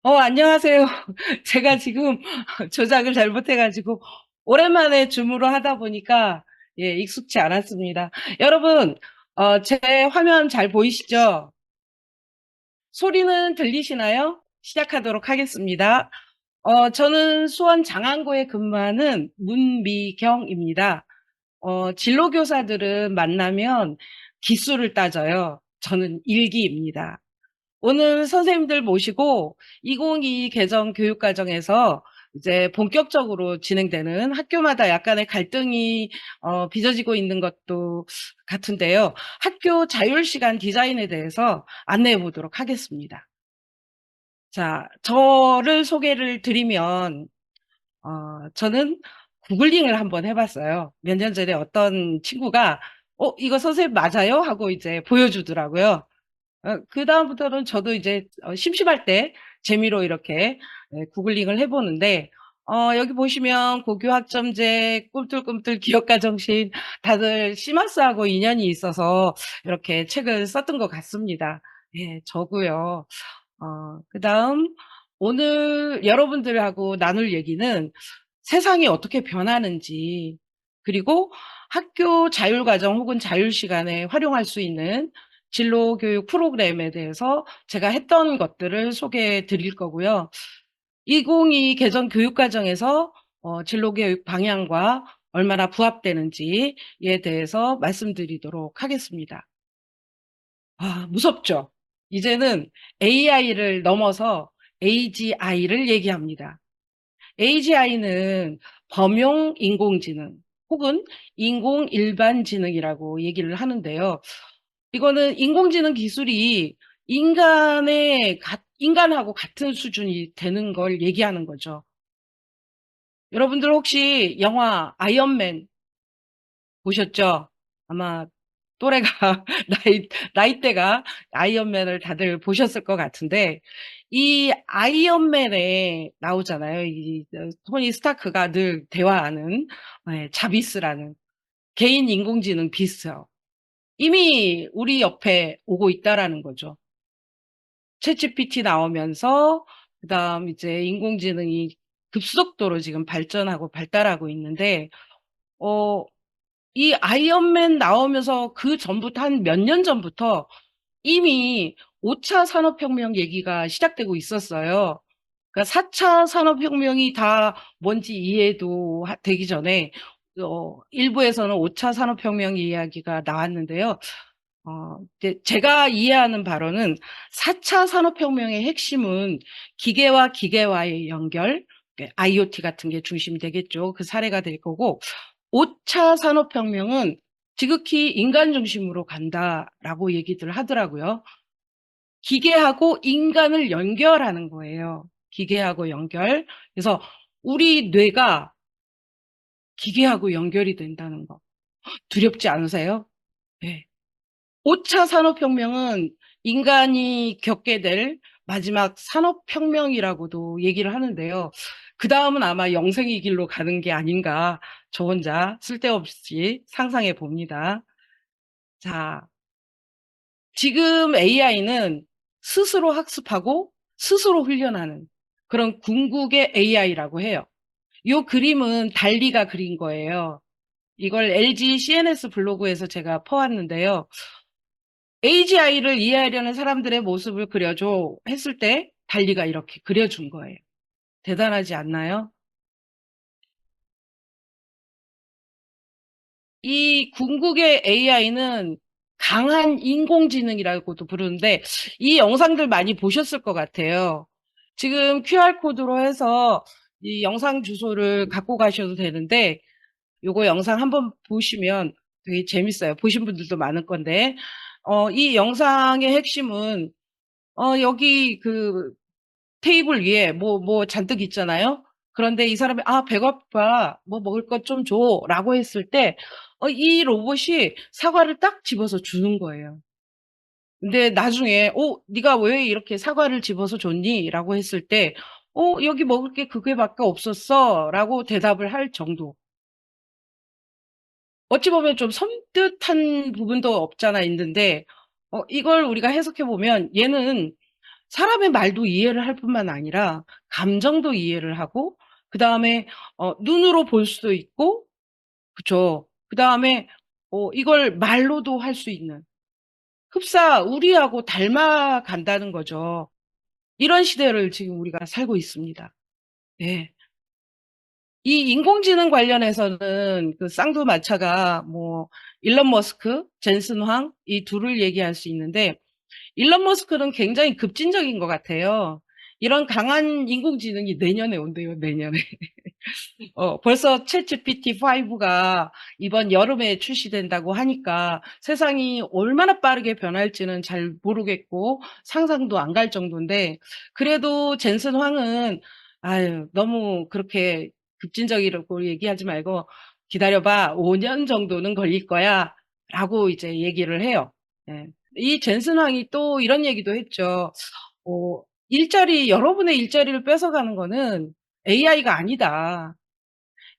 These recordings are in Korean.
안녕하세요. 제가 지금 조작을 잘못해가지고 오랜만에 줌으로 하다 보니까 익숙치 않았습니다. 여러분, 제 화면 잘 보이시죠? 소리는 들리시나요? 시작하도록 하겠습니다. 저는 수원 장안고에 근무하는 문미경입니다. 진로교사들은 만나면 기수를 따져요. 저는 일기입니다. 오늘 선생님들 모시고 2022 개정 교육과정에서 이제 본격적으로 진행되는 학교마다 약간의 갈등이 빚어지고 있는 것도 같은데요. 학교 자율시간 디자인에 대해서 안내해 보도록 하겠습니다. 자, 저를 소개를 드리면 저는 구글링을 한번 해봤어요. 몇 년 전에 어떤 친구가 이거 선생님 맞아요? 하고 이제 보여주더라고요. 그다음부터는 저도 이제 심심할 때 재미로 이렇게 구글링을 해보는데, 여기 보시면 고교학점제, 꿈틀꿈틀 기업가정신, 다들 시마스하고 인연이 있어서 이렇게 책을 썼던 것 같습니다. 예, 저고요. 그다음 오늘 여러분들하고 나눌 얘기는 세상이 어떻게 변하는지, 그리고 학교 자율과정 혹은 자율시간에 활용할 수 있는 진로교육 프로그램에 대해서 제가 했던 것들을 소개해 드릴 거고요. 2022 개정 교육과정에서 진로교육 방향과 얼마나 부합되는지에 대해서 말씀드리도록 하겠습니다. 무섭죠? 이제는 AI를 넘어서 AGI를 얘기합니다. AGI는 범용 인공지능 혹은 인공 일반지능이라고 얘기를 하는데요. 이거는 인공지능 기술이 인간하고 같은 수준이 되는 걸 얘기하는 거죠. 여러분들 혹시 영화 아이언맨 보셨죠? 아마 또래가, 나이대가 아이언맨을 다들 보셨을 것 같은데, 이 아이언맨에 나오잖아요. 토니 스타크가 늘 대화하는 자비스라는 개인 인공지능 비스요. 이미 우리 옆에 오고 있다라는 거죠. 챗GPT 나오면서 그다음 이제 인공지능이 급속도로 지금 발전하고 발달하고 있는데 어, 이 아이언맨 나오면서 그 전부터 한 몇 년 전부터 이미 5차 산업혁명 얘기가 시작되고 있었어요. 그러니까 4차 산업혁명이 다 뭔지 이해도 되기 전에 일부에서는 5차 산업혁명 이야기가 나왔는데요. 이제 제가 이해하는 바로는 4차 산업혁명의 핵심은 기계와 기계와의 연결, IoT 같은 게 중심이 되겠죠. 그 사례가 될 거고, 5차 산업혁명은 지극히 인간 중심으로 간다라고 얘기들 하더라고요. 기계하고 인간을 연결하는 거예요. 기계하고 연결. 그래서 우리 뇌가 기계하고 연결이 된다는 거. 두렵지 않으세요? 네. 5차 산업혁명은 인간이 겪게 될 마지막 산업혁명이라고도 얘기를 하는데요. 그 다음은 아마 영생의 길로 가는 게 아닌가 저 혼자 쓸데없이 상상해 봅니다. 자, 지금 AI는 스스로 학습하고 스스로 훈련하는 그런 궁극의 AI라고 해요. 이 그림은 달리가 그린 거예요. 이걸 LG CNS 블로그에서 제가 퍼왔는데요. AGI를 이해하려는 사람들의 모습을 그려줘 했을 때 달리가 이렇게 그려준 거예요. 대단하지 않나요? 이 궁극의 AI는 강한 인공지능이라고도 부르는데 이 영상들 많이 보셨을 것 같아요. 지금 QR코드로 해서 이 영상 주소를 갖고 가셔도 되는데 요거 영상 한번 보시면 되게 재밌어요. 보신 분들도 많을 건데 이 영상의 핵심은 여기 그 테이블 위에 뭐 잔뜩 있잖아요. 그런데 이 사람이 배고파. 뭐 먹을 것 좀 줘. 라고 했을 때, 이 로봇이 사과를 딱 집어서 주는 거예요. 근데 나중에, 네가 왜 이렇게 사과를 집어서 줬니? 라고 했을 때, 여기 먹을 게 그게밖에 없었어. 라고 대답을 할 정도. 어찌 보면 좀 섬뜩한 부분도 없잖아 있는데, 이걸 우리가 해석해 보면 얘는 사람의 말도 이해를 할 뿐만 아니라 감정도 이해를 하고 그다음에 눈으로 볼 수도 있고 그쵸. 그다음에 이걸 말로도 할 수 있는 흡사 우리하고 닮아간다는 거죠. 이런 시대를 지금 우리가 살고 있습니다. 네. 이 인공지능 관련해서는 그 쌍두마차가 뭐 일론 머스크, 젠슨 황 이 둘을 얘기할 수 있는데 일론 머스크는 굉장히 급진적인 것 같아요. 이런 강한 인공지능이 내년에 온대요, 내년에. 벌써 챗GPT5가 이번 여름에 출시된다고 하니까 세상이 얼마나 빠르게 변할지는 잘 모르겠고 상상도 안 갈 정도인데 그래도 젠슨 황은 아유, 너무 그렇게 급진적이라고 얘기하지 말고 기다려봐. 5년 정도는 걸릴 거야. 라고 이제 얘기를 해요. 예. 이 젠슨 황이 또 이런 얘기도 했죠. 여러분의 일자리를 뺏어가는 거는 AI가 아니다.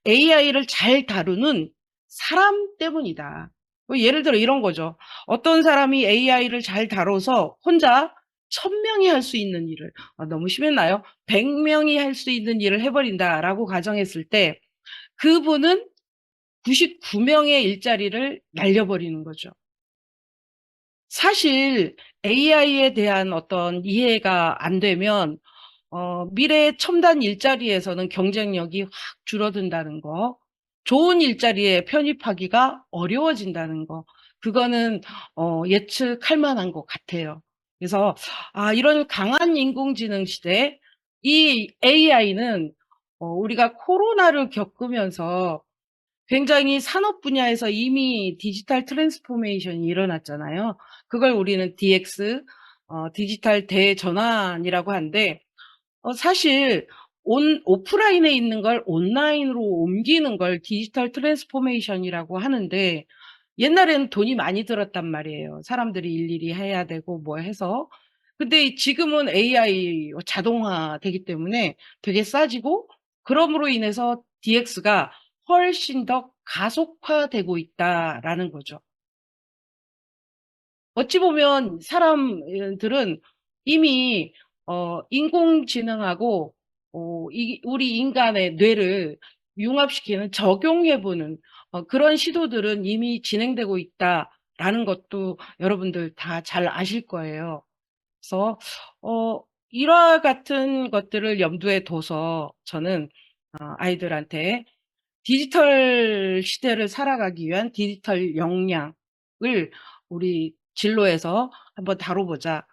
AI를 잘 다루는 사람 때문이다. 뭐 예를 들어 이런 거죠. 어떤 사람이 AI를 잘 다뤄서 혼자 1000명이 할 수 있는 일을, 너무 심했나요? 100명이 할 수 있는 일을 해버린다라고 가정했을 때 그분은 99명의 일자리를 날려버리는 거죠. 사실 AI에 대한 어떤 이해가 안 되면 미래의 첨단 일자리에서는 경쟁력이 확 줄어든다는 거, 좋은 일자리에 편입하기가 어려워진다는 거, 그거는 예측할 만한 것 같아요. 그래서 이런 강한 인공지능 시대에 이 AI는 우리가 코로나를 겪으면서 굉장히 산업 분야에서 이미 디지털 트랜스포메이션이 일어났잖아요. 그걸 우리는 DX, 디지털 대전환이라고 하는데 사실 오프라인에 있는 걸 온라인으로 옮기는 걸 디지털 트랜스포메이션이라고 하는데 옛날에는 돈이 많이 들었단 말이에요. 사람들이 일일이 해야 되고 뭐 해서. 근데 지금은 AI 자동화 되기 때문에 되게 싸지고 그럼으로 인해서 DX가 훨씬 더 가속화되고 있다라는 거죠. 어찌 보면 사람들은 이미 인공지능하고 우리 인간의 뇌를 융합시키는 적용해보는 그런 시도들은 이미 진행되고 있다라는 것도 여러분들 다 잘 아실 거예요. 그래서 이와 같은 것들을 염두에 둬서 저는 아이들한테 디지털 시대를 살아가기 위한 디지털 역량을 우리 진로에서 한번 다뤄보자.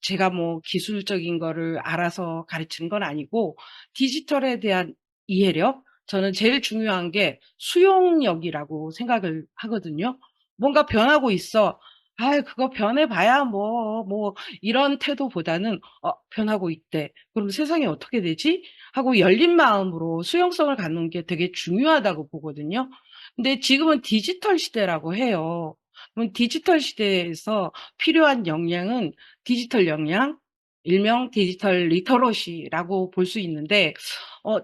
제가 기술적인 거를 알아서 가르치는 건 아니고 디지털에 대한 이해력, 저는 제일 중요한 게 수용력이라고 생각을 하거든요. 뭔가 변하고 있어. 그거 변해봐야 이런 태도보다는, 변하고 있대. 그럼 세상이 어떻게 되지? 하고 열린 마음으로 수용성을 갖는 게 되게 중요하다고 보거든요. 근데 지금은 디지털 시대라고 해요. 그럼 디지털 시대에서 필요한 역량은 디지털 역량, 일명 디지털 리터러시라고 볼 수 있는데,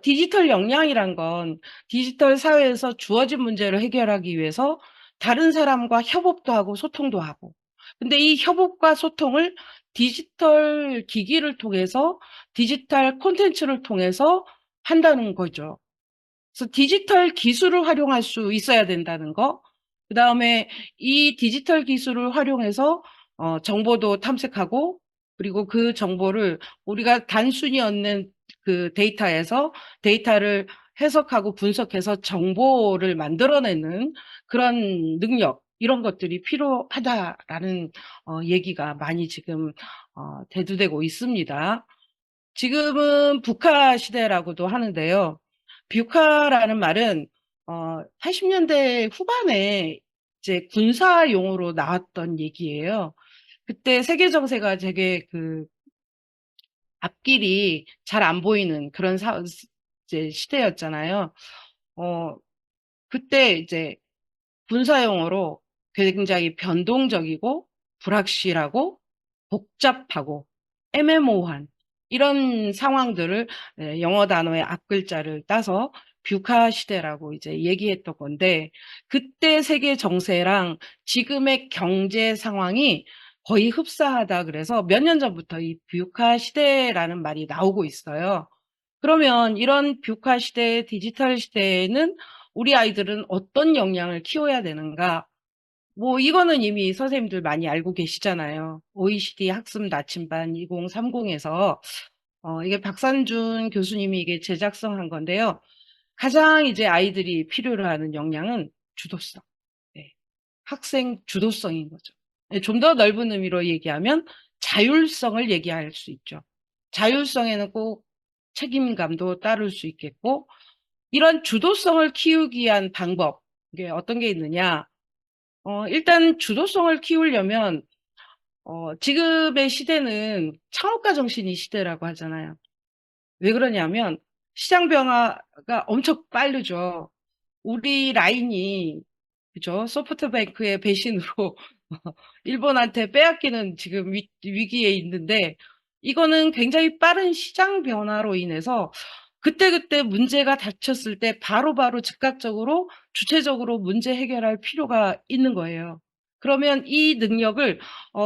디지털 역량이란 건 디지털 사회에서 주어진 문제를 해결하기 위해서 다른 사람과 협업도 하고 소통도 하고. 근데 이 협업과 소통을 디지털 기기를 통해서 디지털 콘텐츠를 통해서 한다는 거죠. 그래서 디지털 기술을 활용할 수 있어야 된다는 거. 그다음에 이 디지털 기술을 활용해서 정보도 탐색하고 그리고 그 정보를 우리가 단순히 얻는 그 데이터를 해석하고 분석해서 정보를 만들어내는 그런 능력 이런 것들이 필요하다라는 얘기가 많이 지금 대두되고 있습니다. 지금은 북카 시대라고도 하는데요. 뷰카라는 말은 80년대 후반에 이제 군사 용어로 나왔던 얘기예요. 그때 세계 정세가 되게 그 앞길이 잘 안 보이는 그런 이제 시대였잖아요. 어, 그때 이제 군사용어로 굉장히 변동적이고 불확실하고 복잡하고 애매모호한 이런 상황들을 영어 단어의 앞글자를 따서 뷰카 시대라고 이제 얘기했던 건데 그때 세계 정세랑 지금의 경제 상황이 거의 흡사하다 그래서 몇 년 전부터 이 뷰카 시대라는 말이 나오고 있어요. 그러면 이런 뷰카 시대, 디지털 시대에는 우리 아이들은 어떤 역량을 키워야 되는가? 뭐 이거는 이미 선생님들 많이 알고 계시잖아요. OECD 학습 나침반 2030에서 이게 박산준 교수님이 이게 제작성한 건데요. 가장 이제 아이들이 필요로 하는 역량은 주도성. 네. 학생 주도성인 거죠. 좀 더 넓은 의미로 얘기하면 자율성을 얘기할 수 있죠. 자율성에는 꼭 책임감도 따를 수 있겠고, 이런 주도성을 키우기 위한 방법, 이게 어떤 게 있느냐. 일단 주도성을 키우려면, 지금의 시대는 창업가 정신이 시대라고 하잖아요. 왜 그러냐면, 시장 변화가 엄청 빠르죠. 우리 라인이 그죠? 소프트뱅크의 배신으로 일본한테 빼앗기는 지금 위기에 있는데 이거는 굉장히 빠른 시장 변화로 인해서 그때그때 문제가 닥쳤을 때 바로바로 즉각적으로 주체적으로 문제 해결할 필요가 있는 거예요. 그러면 이 능력을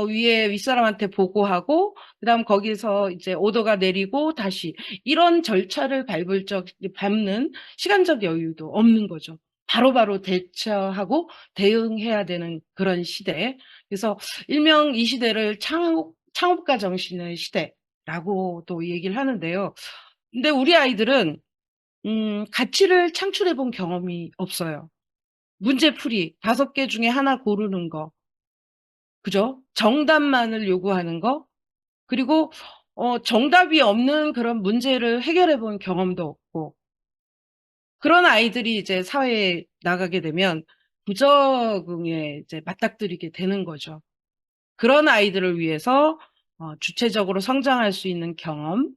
위에 윗사람한테 보고하고 그다음 거기서 이제 오더가 내리고 다시 이런 절차를 밟는 시간적 여유도 없는 거죠. 바로바로 대처하고 대응해야 되는 그런 시대. 그래서 일명 이 시대를 창업가 정신의 시대라고도 얘기를 하는데요. 근데 우리 아이들은 가치를 창출해 본 경험이 없어요. 문제풀이 5개 중에 하나 고르는 거, 그죠? 정답만을 요구하는 거, 그리고 정답이 없는 그런 문제를 해결해 본 경험도 없고, 그런 아이들이 이제 사회에 나가게 되면 부적응에 이제 맞닥뜨리게 되는 거죠. 그런 아이들을 위해서 주체적으로 성장할 수 있는 경험,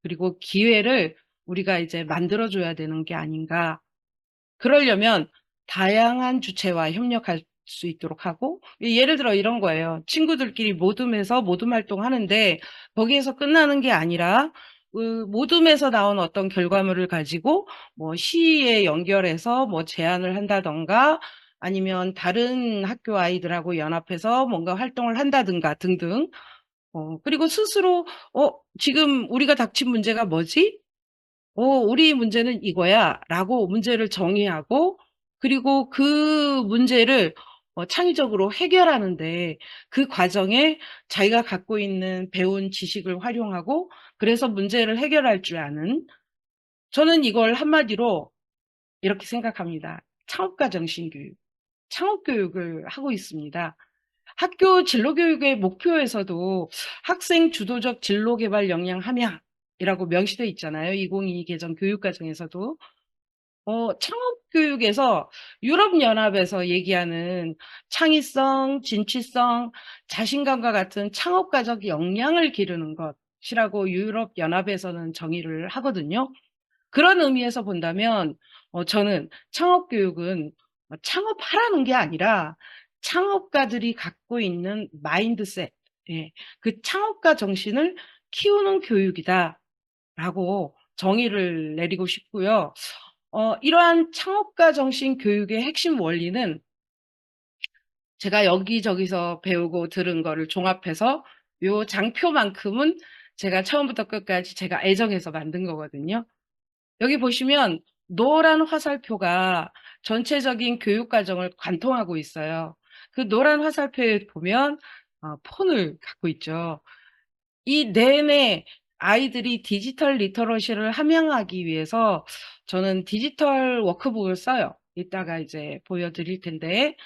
그리고 기회를 우리가 이제 만들어줘야 되는 게 아닌가. 그러려면 다양한 주체와 협력할 수 있도록 하고, 예를 들어 이런 거예요. 친구들끼리 모둠해서 모둠 활동하는데 거기에서 끝나는 게 아니라 그 모둠에서 나온 어떤 결과물을 가지고 뭐 시에 연결해서 뭐 제안을 한다던가 아니면 다른 학교 아이들하고 연합해서 뭔가 활동을 한다든가 등등. 그리고 스스로 지금 우리가 닥친 문제가 뭐지? 우리 문제는 이거야 라고 문제를 정의하고 그리고 그 문제를 창의적으로 해결하는데 그 과정에 자기가 갖고 있는 배운 지식을 활용하고 그래서 문제를 해결할 줄 아는 저는 이걸 한마디로 이렇게 생각합니다. 창업가 정신교육, 창업교육을 하고 있습니다. 학교 진로교육의 목표에서도 학생 주도적 진로개발 역량 함양이라고 명시되어 있잖아요. 2022 개정 교육과정에서도. 창업교육에서 유럽연합에서 얘기하는 창의성, 진취성, 자신감과 같은 창업가적 역량을 기르는 것이라고 유럽연합에서는 정의를 하거든요. 그런 의미에서 본다면 저는 창업교육은 창업하라는 게 아니라 창업가들이 갖고 있는 마인드셋, 예, 그 창업가 정신을 키우는 교육이다라고 정의를 내리고 싶고요. 이러한 창업가 정신 교육의 핵심 원리는 제가 여기저기서 배우고 들은 거를 종합해서 요 장표만큼은 제가 처음부터 끝까지 제가 애정해서 만든 거거든요. 여기 보시면 노란 화살표가 전체적인 교육 과정을 관통하고 있어요. 그 노란 화살표에 보면 폰을 갖고 있죠. 이 내내 아이들이 디지털 리터러시를 함양하기 위해서 저는 디지털 워크북을 써요. 이따가 이제 보여드릴 텐데.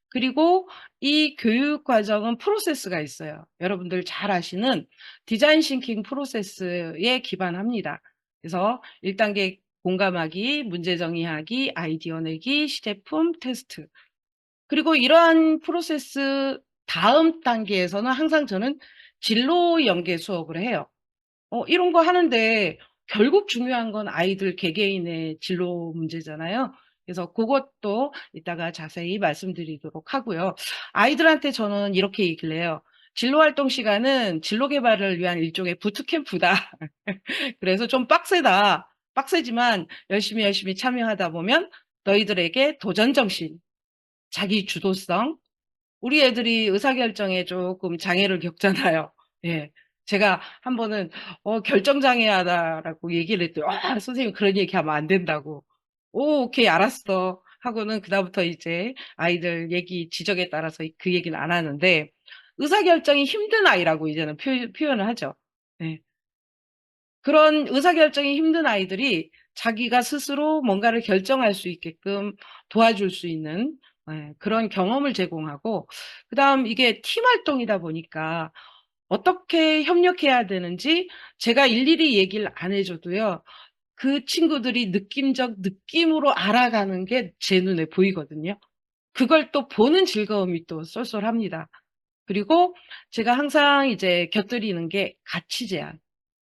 그리고 이 교육 과정은 프로세스가 있어요. 여러분들 잘 아시는 디자인 싱킹 프로세스에 기반합니다. 그래서 1단계 공감하기, 문제 정의하기, 아이디어 내기, 시제품, 테스트. 그리고 이러한 프로세스 다음 단계에서는 항상 저는 진로 연계 수업을 해요. 이런 거 하는데 결국 중요한 건 아이들 개개인의 진로 문제잖아요. 그래서 그것도 이따가 자세히 말씀드리도록 하고요. 아이들한테 저는 이렇게 얘기를 해요. 진로 활동 시간은 진로 개발을 위한 일종의 부트캠프다. 그래서 좀 빡세다. 빡세지만 열심히 참여하다 보면 너희들에게 도전 정신, 자기 주도성, 우리 애들이 의사결정에 조금 장애를 겪잖아요. 예. 제가 한 번은 결정장애하다라고 얘기를 했더니 선생님 그런 얘기하면 안 된다고. 오케이 알았어 하고는 그다음부터 이제 아이들 얘기 지적에 따라서 그 얘기는 안 하는데, 의사결정이 힘든 아이라고 이제는 표현을 하죠. 예. 그런 의사결정이 힘든 아이들이 자기가 스스로 뭔가를 결정할 수 있게끔 도와줄 수 있는, 그런 경험을 제공하고, 그다음 이게 팀 활동이다 보니까 어떻게 협력해야 되는지 제가 일일이 얘기를 안 해줘도요, 그 친구들이 느낌으로 알아가는 게 제 눈에 보이거든요. 그걸 또 보는 즐거움이 또 쏠쏠합니다. 그리고 제가 항상 이제 곁들이는 게 가치 제안.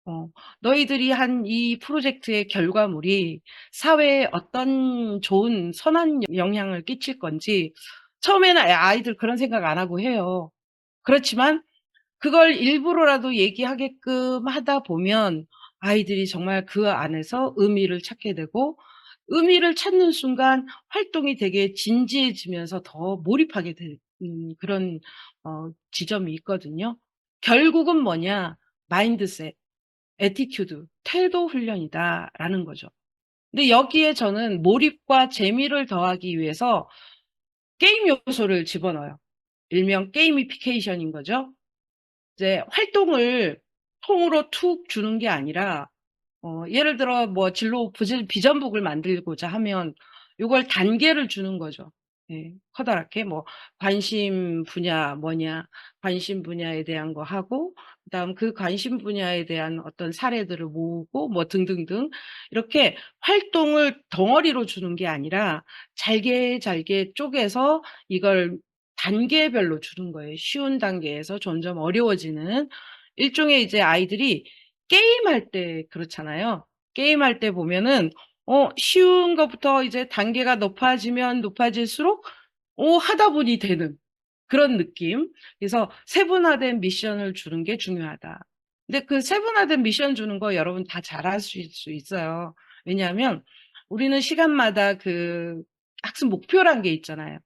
어, 너희들이 한 이 프로젝트의 결과물이 사회에 어떤 좋은 선한 영향을 끼칠 건지 처음에는 아이들 그런 생각 안 하고 해요. 그렇지만 그걸 일부러라도 얘기하게끔 하다 보면 아이들이 정말 그 안에서 의미를 찾게 되고, 의미를 찾는 순간 활동이 되게 진지해지면서 더 몰입하게 되는 그런 지점이 있거든요. 결국은 뭐냐? 마인드셋, 애티튜드, 태도 훈련이다라는 거죠. 근데 여기에 저는 몰입과 재미를 더하기 위해서 게임 요소를 집어넣어요. 일명 게이미피케이션인 거죠. 이제 활동을 통으로 툭 주는 게 아니라, 예를 들어 뭐 진로 비전북을 만들고자 하면 요걸 단계를 주는 거죠. 예, 커다랗게 뭐 관심 분야 뭐냐, 관심 분야에 대한 거 하고, 그다음 그 관심 분야에 대한 어떤 사례들을 모으고 뭐 등등등, 이렇게 활동을 덩어리로 주는 게 아니라 잘게 잘게 쪼개서 이걸 단계별로 주는 거예요. 쉬운 단계에서 점점 어려워지는, 일종의 이제 아이들이 게임할 때 그렇잖아요. 게임할 때 보면은 쉬운 것부터 이제 단계가 높아지면 높아질수록 하다 보니 되는 그런 느낌. 그래서 세분화된 미션을 주는 게 중요하다. 근데 그 세분화된 미션 주는 거 여러분 다 잘하실 수 있어요. 왜냐하면 우리는 시간마다 그 학습 목표란 게 있잖아요.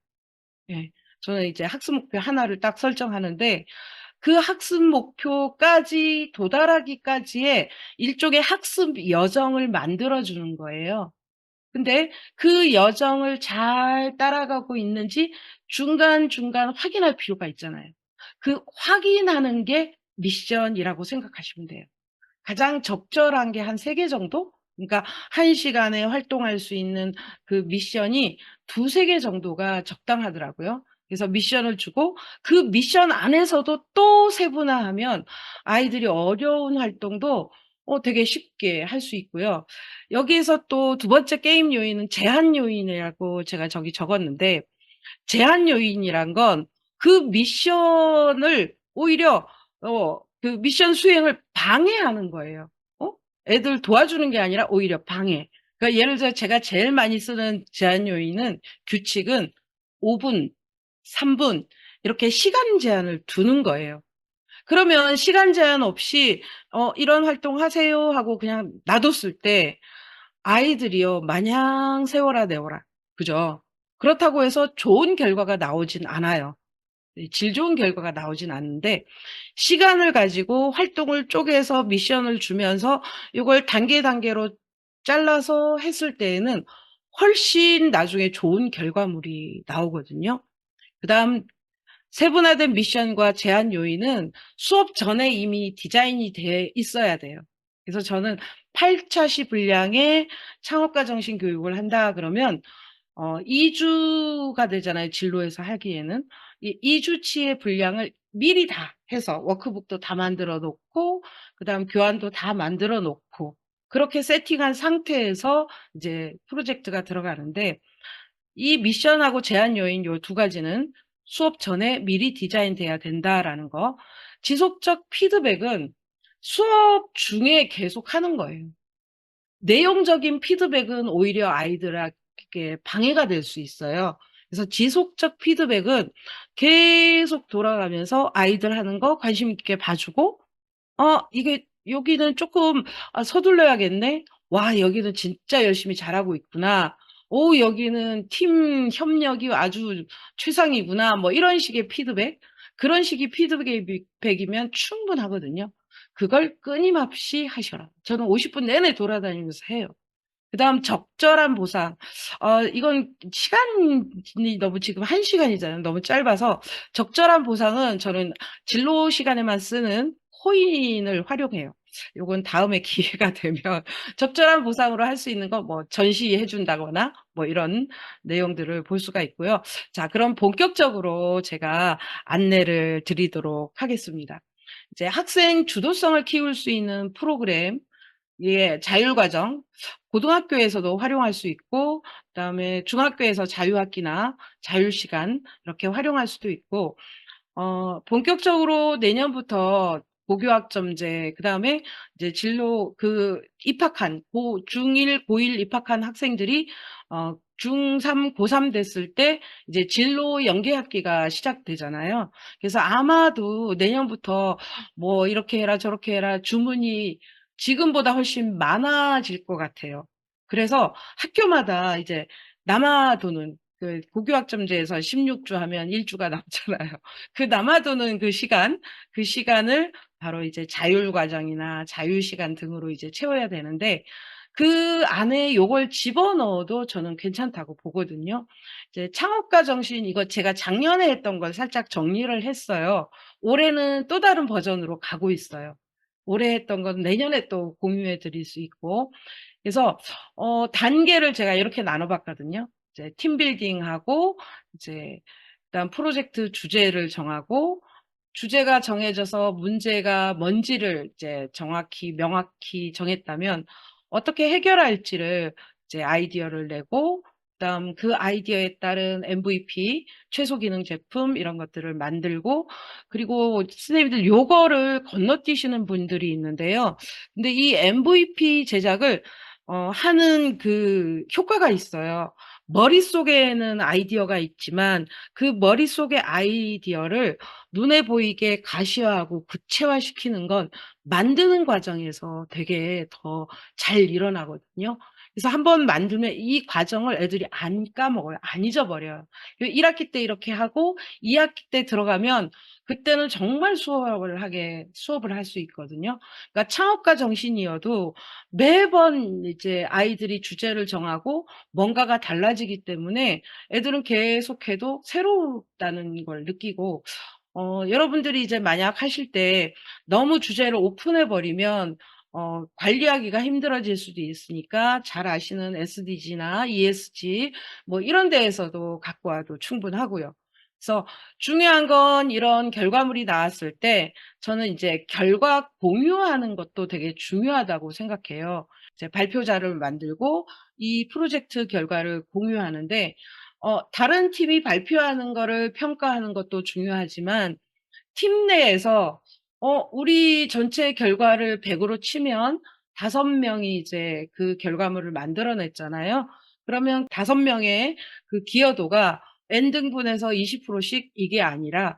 예. 저는 이제 학습 목표 하나를 딱 설정하는데, 그 학습 목표까지 도달하기까지의 일종의 학습 여정을 만들어 주는 거예요. 근데 그 여정을 잘 따라가고 있는지 중간중간 확인할 필요가 있잖아요. 그 확인하는 게 미션이라고 생각하시면 돼요. 가장 적절한 게 한 3개 정도? 그러니까 1시간에 활동할 수 있는 그 미션이 2-3개 정도가 적당하더라고요. 그래서 미션을 주고 그 미션 안에서도 또 세분화하면 아이들이 어려운 활동도 되게 쉽게 할 수 있고요. 여기에서 또 두 번째 게임 요인은 제한 요인이라고 제가 저기 적었는데, 제한 요인이란 건 그 미션을 오히려 그 미션 수행을 방해하는 거예요. 어? 애들 도와주는 게 아니라 오히려 방해. 그러니까 예를 들어 제가 제일 많이 쓰는 제한 요인은, 규칙은 5분, 3분 이렇게 시간 제한을 두는 거예요. 그러면 시간 제한 없이 이런 활동 하세요 하고 그냥 놔뒀을 때 아이들이요 마냥 세워라 내워라. 그죠? 그렇다고 해서 좋은 결과가 나오진 않아요. 질 좋은 결과가 나오진 않는데, 시간을 가지고 활동을 쪼개서 미션을 주면서 이걸 단계 단계로 잘라서 했을 때에는 훨씬 나중에 좋은 결과물이 나오거든요. 그다음 세분화된 미션과 제한 요인은 수업 전에 이미 디자인이 돼 있어야 돼요. 그래서 저는 8차시 분량의 창업가 정신 교육을 한다 그러면 2주가 되잖아요. 진로에서 하기에는. 이 2주치의 분량을 미리 다 해서 워크북도 다 만들어 놓고, 그다음 교환도 다 만들어 놓고, 그렇게 세팅한 상태에서 이제 프로젝트가 들어가는데, 이 미션하고 제한 요인 요 두 가지는 수업 전에 미리 디자인돼야 된다라는 거. 지속적 피드백은 수업 중에 계속 하는 거예요. 내용적인 피드백은 오히려 아이들에게 방해가 될 수 있어요. 그래서 지속적 피드백은 계속 돌아가면서 아이들 하는 거 관심 있게 봐주고, 이게 여기는 조금 서둘러야겠네. 와, 여기는 진짜 열심히 잘하고 있구나. 오, 여기는 팀 협력이 아주 최상이구나. 뭐 이런 식의 피드백, 그런 식의 피드백이면 충분하거든요. 그걸 끊임없이 하셔라. 저는 50분 내내 돌아다니면서 해요. 그다음 적절한 보상. 이건 시간이 너무 지금 1시간이잖아요. 너무 짧아서 적절한 보상은 저는 진로 시간에만 쓰는 코인을 활용해요. 요건 다음에 기회가 되면 적절한 보상으로 할 수 있는 거 뭐 전시해 준다거나 뭐 이런 내용들을 볼 수가 있고요. 자, 그럼 본격적으로 제가 안내를 드리도록 하겠습니다. 이제 학생 주도성을 키울 수 있는 프로그램, 예, 자율과정, 고등학교에서도 활용할 수 있고, 그다음에 중학교에서 자유학기나 자율시간 이렇게 활용할 수도 있고, 본격적으로 내년부터 고교학점제, 그다음에 이제 진로 입학한 중1, 고1 입학한 학생들이 중3, 고3 됐을 때 이제 진로 연계학기가 시작되잖아요. 그래서 아마도 내년부터 뭐 이렇게 해라 저렇게 해라 주문이 지금보다 훨씬 많아질 것 같아요. 그래서 학교마다 이제 남아도는 그 고교학점제에서 16주 하면 1주가 남잖아요. 그 남아도는 그 시간을 바로 이제 자율과정이나 자유시간 등으로 이제 채워야 되는데, 그 안에 요걸 집어넣어도 저는 괜찮다고 보거든요. 이제 창업가 정신, 이거 제가 작년에 했던 걸 살짝 정리를 했어요. 올해는 또 다른 버전으로 가고 있어요. 올해 했던 건 내년에 또 공유해 드릴 수 있고. 그래서 단계를 제가 이렇게 나눠 봤거든요. 이제 팀빌딩하고, 이제 그다음 프로젝트 주제를 정하고, 주제가 정해져서 문제가 뭔지를 이제 정확히 명확히 정했다면 어떻게 해결할지를 이제 아이디어를 내고, 그다음 그 아이디어에 따른 MVP, 최소 기능 제품 이런 것들을 만들고, 그리고 선생님들 요거를 건너뛰시는 분들이 있는데요. 근데 이 MVP 제작을 하는 그 효과가 있어요. 머릿속에는 아이디어가 있지만 그 머릿속의 아이디어를 눈에 보이게 가시화하고 구체화시키는 건 만드는 과정에서 되게 더 잘 일어나거든요. 그래서 한번 만들면 이 과정을 애들이 안 까먹어요. 안 잊어버려요. 1학기 때 이렇게 하고 2학기 때 들어가면 그때는 정말 수업을 할 수 있거든요. 그러니까 창업가 정신이어도 매번 이제 아이들이 주제를 정하고 뭔가가 달라지기 때문에 애들은 계속해도 새롭다는 걸 느끼고, 여러분들이 이제 만약 하실 때 너무 주제를 오픈해 버리면 관리하기가 힘들어질 수도 있으니까 잘 아시는 SDG나 ESG 뭐 이런 데에서도 갖고 와도 충분하고요. 그래서 중요한 건 이런 결과물이 나왔을 때 저는 이제 결과 공유하는 것도 되게 중요하다고 생각해요. 이제 발표 자료를 만들고 이 프로젝트 결과를 공유하는데, 다른 팀이 발표하는 거를 평가하는 것도 중요하지만 팀 내에서 우리 전체 결과를 100으로 치면 5명이 이제 그 결과물을 만들어냈잖아요. 그러면 5명의 그 기여도가 N등분해서 20%씩 이게 아니라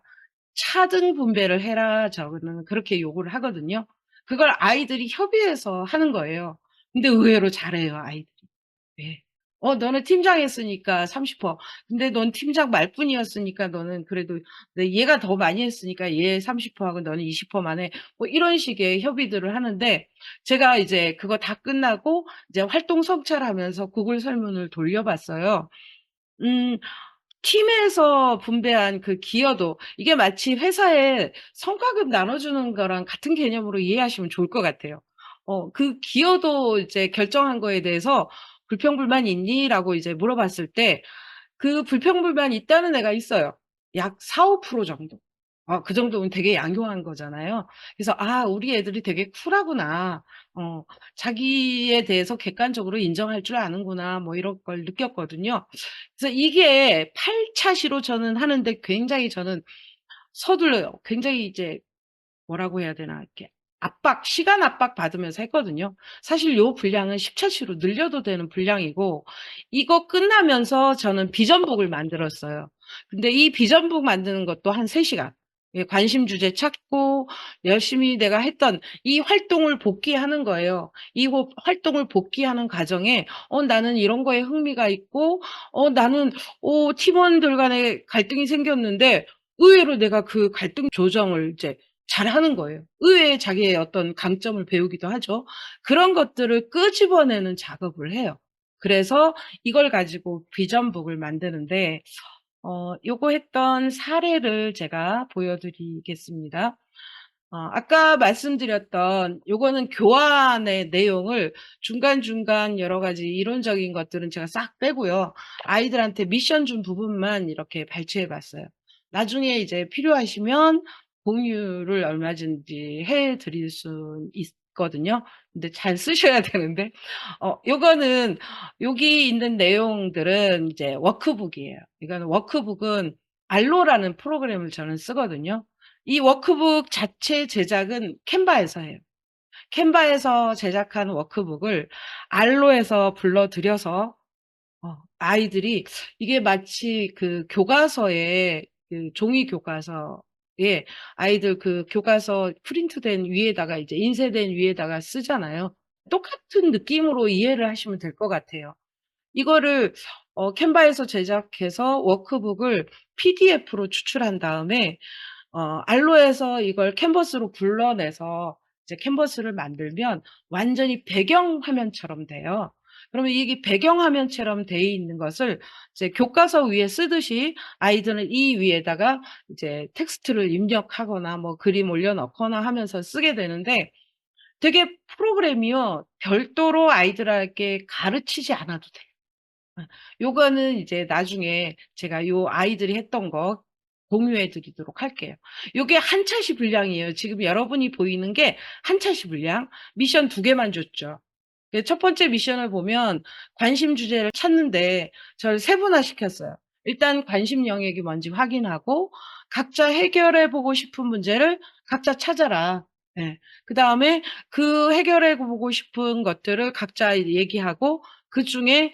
차등 분배를 해라. 저는 그렇게 요구를 하거든요. 그걸 아이들이 협의해서 하는 거예요. 근데 의외로 잘해요, 아이들이. 네. 너는 팀장 했으니까 30%. 근데 넌 팀장 말뿐이었으니까 너는 그래도 얘가 더 많이 했으니까 얘 30%하고 너는 20%만 해. 뭐 이런 식의 협의들을 하는데, 제가 이제 그거 다 끝나고 이제 활동 성찰하면서 구글 설문을 돌려봤어요. 음, 팀에서 분배한 그 기여도, 이게 마치 회사에 성과급 나눠주는 거랑 같은 개념으로 이해하시면 좋을 것 같아요. 그 기여도 이제 결정한 거에 대해서 불평불만 있니? 라고 이제 물어봤을 때, 그 불평불만 있다는 애가 있어요. 약 4, 5% 정도. 그 정도면 되게 양호한 거잖아요. 그래서, 우리 애들이 되게 쿨하구나. 자기에 대해서 객관적으로 인정할 줄 아는구나. 뭐 이런 걸 느꼈거든요. 그래서 이게 8차시로 저는 하는데 굉장히 저는 서둘러요. 굉장히 이제 뭐라고 해야 되나, 이렇게 시간 압박 받으면서 했거든요. 사실 요 분량은 10차시로 늘려도 되는 분량이고, 이거 끝나면서 저는 비전북을 만들었어요. 근데 이 비전북 만드는 것도 한 3시간. 예, 관심 주제 찾고 열심히 내가 했던 이 활동을 복귀하는 거예요. 이 활동을 복귀하는 과정에 나는 이런 거에 흥미가 있고 나는 팀원들 간에 갈등이 생겼는데 의외로 내가 그 갈등 조정을 이제 잘하는 거예요. 의외의 자기의 어떤 강점을 배우기도 하죠. 그런 것들을 끄집어내는 작업을 해요. 그래서 이걸 가지고 비전북을 만드는데 요거 했던 사례를 제가 보여드리겠습니다. 아까 말씀드렸던 요거는 교환의 내용을 중간중간 여러 가지 이론적인 것들은 제가 싹 빼고요. 아이들한테 미션 준 부분만 이렇게 발췌해 봤어요. 나중에 이제 필요하시면 공유를 얼마든지 해 드릴 수 있거든요. 근데 잘 쓰셔야 되는데 요거는 여기 있는 내용들은 이제 워크북이에요. 이거는 워크북은 알로라는 프로그램을 저는 쓰거든요. 이 워크북 자체 제작은 캔바에서 해요. 캔바에서 제작한 워크북을 알로에서 불러들여서 아이들이 이게 마치 그 교과서에 그 종이 교과서에 아이들 그 교과서 프린트된 위에다가 이제 인쇄된 위에다가 쓰잖아요. 똑같은 느낌으로 이해를 하시면 될 것 같아요. 이거를 캔바에서 제작해서 워크북을 PDF로 추출한 다음에 알로에서 이걸 캔버스로 불러내서 이제 캔버스를 만들면 완전히 배경 화면처럼 돼요. 그러면 이게 배경 화면처럼 돼 있는 것을 이제 교과서 위에 쓰듯이 아이들은 이 위에다가 이제 텍스트를 입력하거나 뭐 그림 올려놓거나 하면서 쓰게 되는데 되게 프로그램이요. 별도로 아이들에게 가르치지 않아도 돼요. 요거는 이제 나중에 제가 요 아이들이 했던 거 공유해 드리도록 할게요. 요게 한 차시 분량이에요. 지금 여러분이 보이는 게 한 차시 분량. 미션 2개만 줬죠. 첫 번째 미션을 보면 관심 주제를 찾는데 저를 세분화시켰어요. 일단 관심 영역이 뭔지 확인하고 각자 해결해 보고 싶은 문제를 각자 찾아라. 예. 그다음에 그 해결해 보고 싶은 것들을 각자 얘기하고 그중에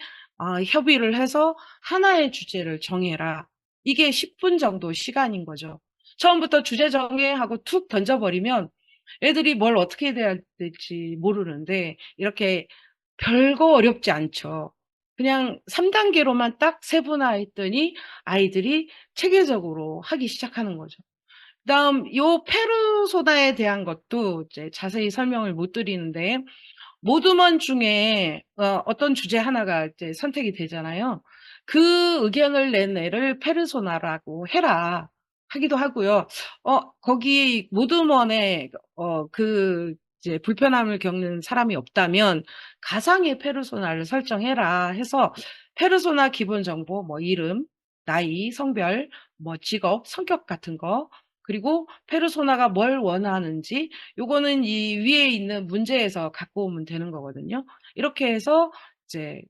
협의를 해서 하나의 주제를 정해라. 이게 10분 정도 시간인 거죠. 처음부터 주제 정해 하고 툭 던져버리면 애들이 뭘 어떻게 해야 될지 모르는데 이렇게 별거 어렵지 않죠. 그냥 3단계로만 딱 세분화했더니 아이들이 체계적으로 하기 시작하는 거죠. 그다음 요 페르소나에 대한 것도 이제 자세히 설명을 못 드리는데 모두먼 중에 어떤 주제 하나가 이제 선택이 되잖아요. 그 의견을 낸 애를 페르소나라고 해라 하기도 하고요. 거기 모두먼에 그 이제 불편함을 겪는 사람이 없다면 가상의 페르소나를 설정해라 해서 페르소나 기본 정보 뭐 이름, 나이, 성별, 뭐 직업, 성격 같은 거 그리고 페르소나가 뭘 원하는지 요거는 이 위에 있는 문제에서 갖고 오면 되는 거거든요. 이렇게 해서 이제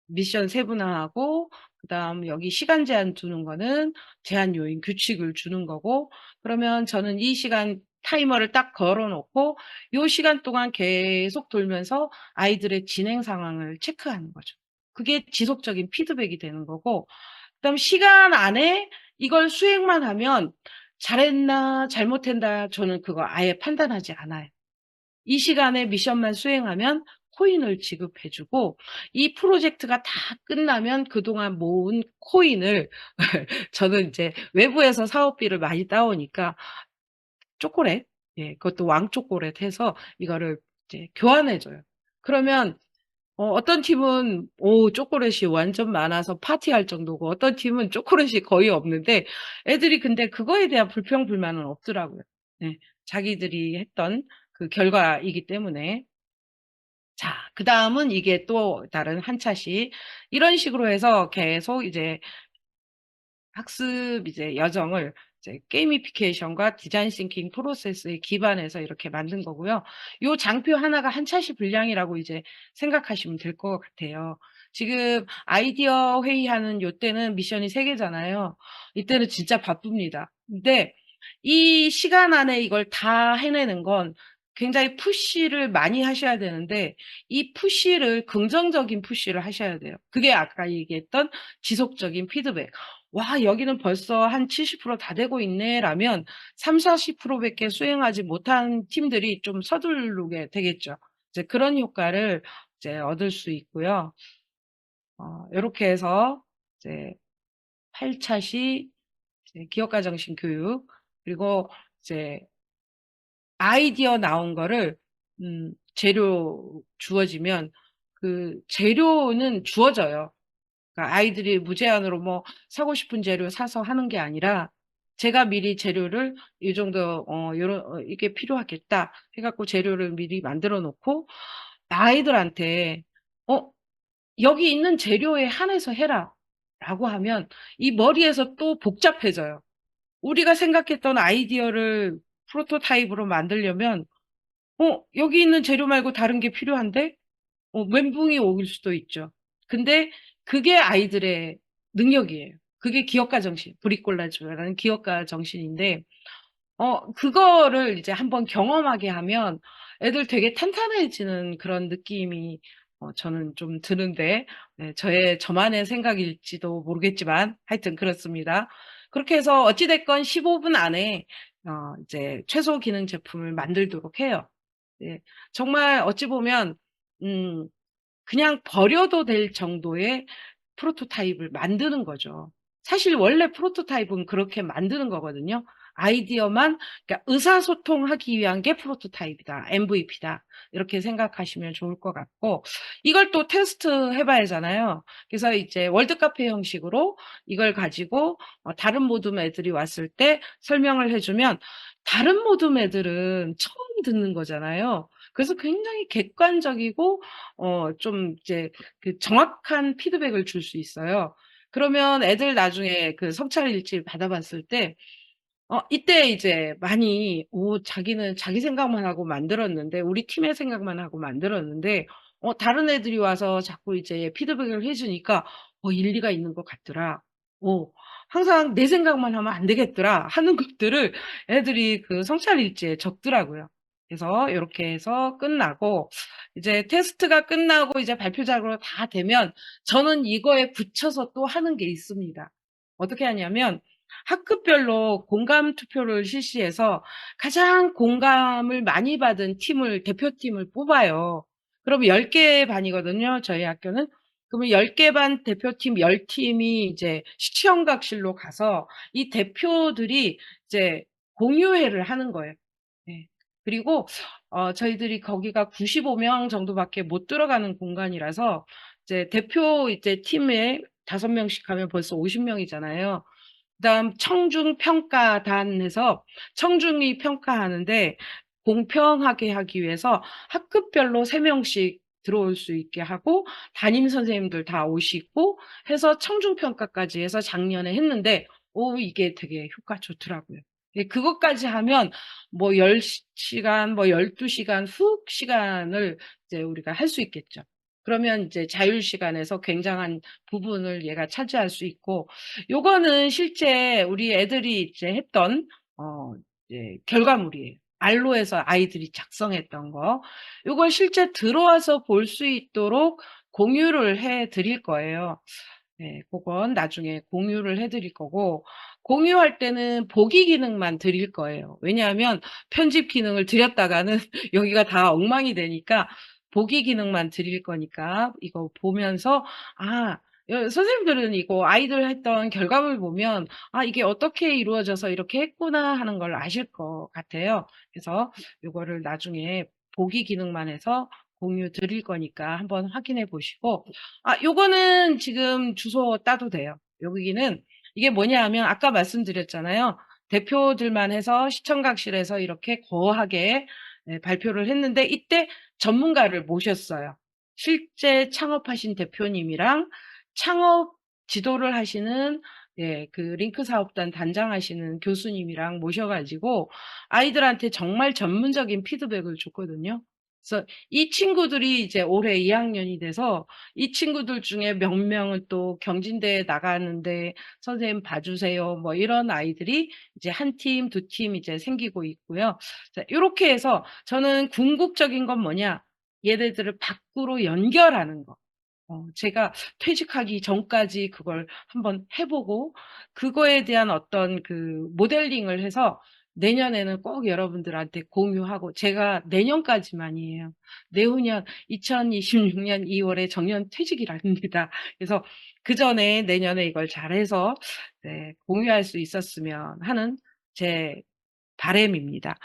미션 세분화하고 그다음 여기 시간 제한 두는 거는 제한 요인 규칙을 주는 거고 그러면 저는 이 시간 타이머를 딱 걸어 놓고 요 시간 동안 계속 돌면서 아이들의 진행 상황을 체크하는 거죠. 그게 지속적인 피드백이 되는 거고 그다음 시간 안에 이걸 수행만 하면 잘했나 잘못했나 저는 그거 아예 판단하지 않아요. 이 시간에 미션만 수행하면 코인을 지급해 주고 이 프로젝트가 다 끝나면 그동안 모은 코인을 저는 이제 외부에서 사업비를 많이 따오니까 초콜릿, 예, 그것도 왕초콜릿 해서 이거를 이제 교환해 줘요. 그러면 어떤 팀은 초콜릿이 완전 많아서 파티할 정도고 어떤 팀은 초콜릿이 거의 없는데 애들이 근데 그거에 대한 불평 불만은 없더라고요. 네. 자기들이 했던 그 결과이기 때문에. 자, 그다음은 이게 또 다른 한 차시 이런 식으로 해서 계속 이제 학습 이제 여정을 이제 게이미피케이션과 디자인 싱킹 프로세스에 기반해서 이렇게 만든 거고요. 요 장표 하나가 한 차시 분량이라고 이제 생각하시면 될 것 같아요. 지금 아이디어 회의하는 요때는 미션이 3개잖아요. 이때는 진짜 바쁩니다. 근데 이 시간 안에 이걸 다 해내는 건 굉장히 푸시를 많이 하셔야 되는데 이 푸시를 긍정적인 푸시를 하셔야 돼요. 그게 아까 얘기했던 지속적인 피드백. '와 여기는 벌써 한 70%다 되고 있네.'라면 30-40% 밖에 수행하지 못한 팀들이 좀 서두르게 되겠죠. 이제 그런 효과를 이제 얻을 수 있고요. 요렇게 해서 이제 8 차시 이제 기업가 정신 교육, 그리고 이제 아이디어 나온 거를 재료 주어지면 그 재료는 주어져요. 그러니까 아이들이 무제한으로 뭐 사고 싶은 재료 사서 하는 게 아니라 제가 미리 재료를 이 정도 요런 '이게 필요하겠다.' 해 갖고 재료를 미리 만들어 놓고 아이들한테 "어 여기 있는 재료에 한해서 해라."라고 하면 이 머리에서 또 복잡해져요. 우리가 생각했던 아이디어를 프로토타입으로 만들려면 여기 있는 재료 말고 다른 게 필요한데? 멘붕이 올 수도 있죠. 근데 그게 아이들의 능력이에요. 그게 기업가 정신, 브리콜라주라는 기업가 정신인데 그거를 이제 한번 경험하게 하면 애들 되게 탄탄해지는 그런 느낌이 저는 좀 드는데, 네, 저만의 생각일지도 모르겠지만 하여튼 그렇습니다. 그렇게 해서 어찌 됐건 15분 안에 이제 최소 기능 제품을 만들도록 해요. 네. 정말 어찌 보면 음 그냥 버려도 될 정도의 프로토타입을 만드는 거죠. 사실 원래 프로토타입은 그렇게 만드는 거거든요. 아이디어만, 그러니까 의사소통하기 위한 게 프로토타입이다. MVP다. 이렇게 생각하시면 좋을 것 같고, 이걸 또 테스트 해봐야 하잖아요. 그래서 이제 월드카페 형식으로 이걸 가지고 다른 모둠 애들이 왔을 때 설명을 해주면 다른 모둠 애들은 처음 듣는 거잖아요. 그래서 굉장히 객관적이고 좀 이제 그 정확한 피드백을 줄 수 있어요. 그러면 애들 나중에 그 성찰 일지 받아봤을 때 이때 이제 많이 자기는 자기 생각만 하고 만들었는데, 우리 팀의 생각만 하고 만들었는데 다른 애들이 와서 자꾸 이제 피드백을 해 주니까 일리가 있는 것 같더라. 어 항상 '내 생각만 하면 안 되겠더라.' 하는 것들을 애들이 그 성찰 일지에 적더라고요. 그래서 요렇게 해서 끝나고 이제 테스트가 끝나고 이제 발표작으로 다 되면 저는 이거에 붙여서 또 하는 게 있습니다. 어떻게 하냐면 학급별로 공감 투표를 실시해서 가장 공감을 많이 받은 팀을, 대표팀을 뽑아요. 그러면 10개 반이거든요, 저희 학교는. 그러면 10개 반 대표팀 10팀이 이제 시청각실로 가서 이 대표들이 이제 공유회를 하는 거예요. 네. 그리고 저희들이 거기가 95명 정도밖에 못 들어가는 공간이라서 이제 대표 이제 팀에 5명씩 하면 벌써 50명이잖아요. 그다음 청중평가단에서 청중이 평가하는데 공평하게 하기 위해서 학급별로 3명씩 들어올 수 있게 하고 담임 선생님들 다 오시고 해서 청중평가까지 해서 작년에 했는데 이게 되게 효과 좋더라고요. 예, 그것까지 하면 뭐 10시간 뭐 12시간 훅 시간을 이제 우리가 할 수 있겠죠. 그러면 이제 자율 시간에서 굉장한 부분을 얘가 차지할 수 있고, 요거는 실제 우리 애들이 이제 했던 이제 결과물이에요. 알로에서 아이들이 작성했던 거. 요걸 실제 들어와서 볼 수 있도록 공유를 해 드릴 거예요. 네. 고건 나중에 공유를 해 드릴 거고, 공유할 때는 보기 기능만 드릴 거예요. 왜냐하면 편집 기능을 드렸다가는 여기가 다 엉망이 되니까 보기 기능만 드릴 거니까 이거 보면서 선생님들은 이거 아이들 했던 결과물 보면 '아 이게 어떻게 이루어져서 이렇게 했구나.' 하는 걸 아실 것 같아요. 그래서 요거를 나중에 보기 기능만 해서 공유 드릴 거니까 한번 확인해 보시고, 요거는 지금 주소 따도 돼요. 여기는 이게 뭐냐 하면 아까 말씀드렸잖아요. 대표들만 해서 시청각실에서 이렇게 거하게 발표를 했는데 이때 전문가를 모셨어요. 실제 창업하신 대표님이랑 창업 지도를 하시는 그 링크 사업단 단장하시는 교수님이랑 모셔 가지고 아이들한테 정말 전문적인 피드백을 줬거든요. 그래서 이 친구들이 이제 올해 2학년이 돼서 이 친구들 중에 몇 명은 또 경진대에 나가는데 "선생님 봐 주세요." 뭐 이런 아이들이 이제 한 팀, 두 팀 이제 생기고 있고요. 자 요렇게 해서 저는 궁극적인 건 뭐냐? 얘네들을 밖으로 연결하는 거. 제가 퇴직하기 전까지 그걸 한번 해보고 그거에 대한 어떤 그 모델링을 해서 내년에는 꼭 여러분들한테 공유하고 제가 내년까지만이에요. 내후년 2026년 2월에 정년 퇴직이랍니다. 그래서 그 전에 내년에 이걸 잘해서 네, 공유할 수 있었으면 하는 제 바람입니다.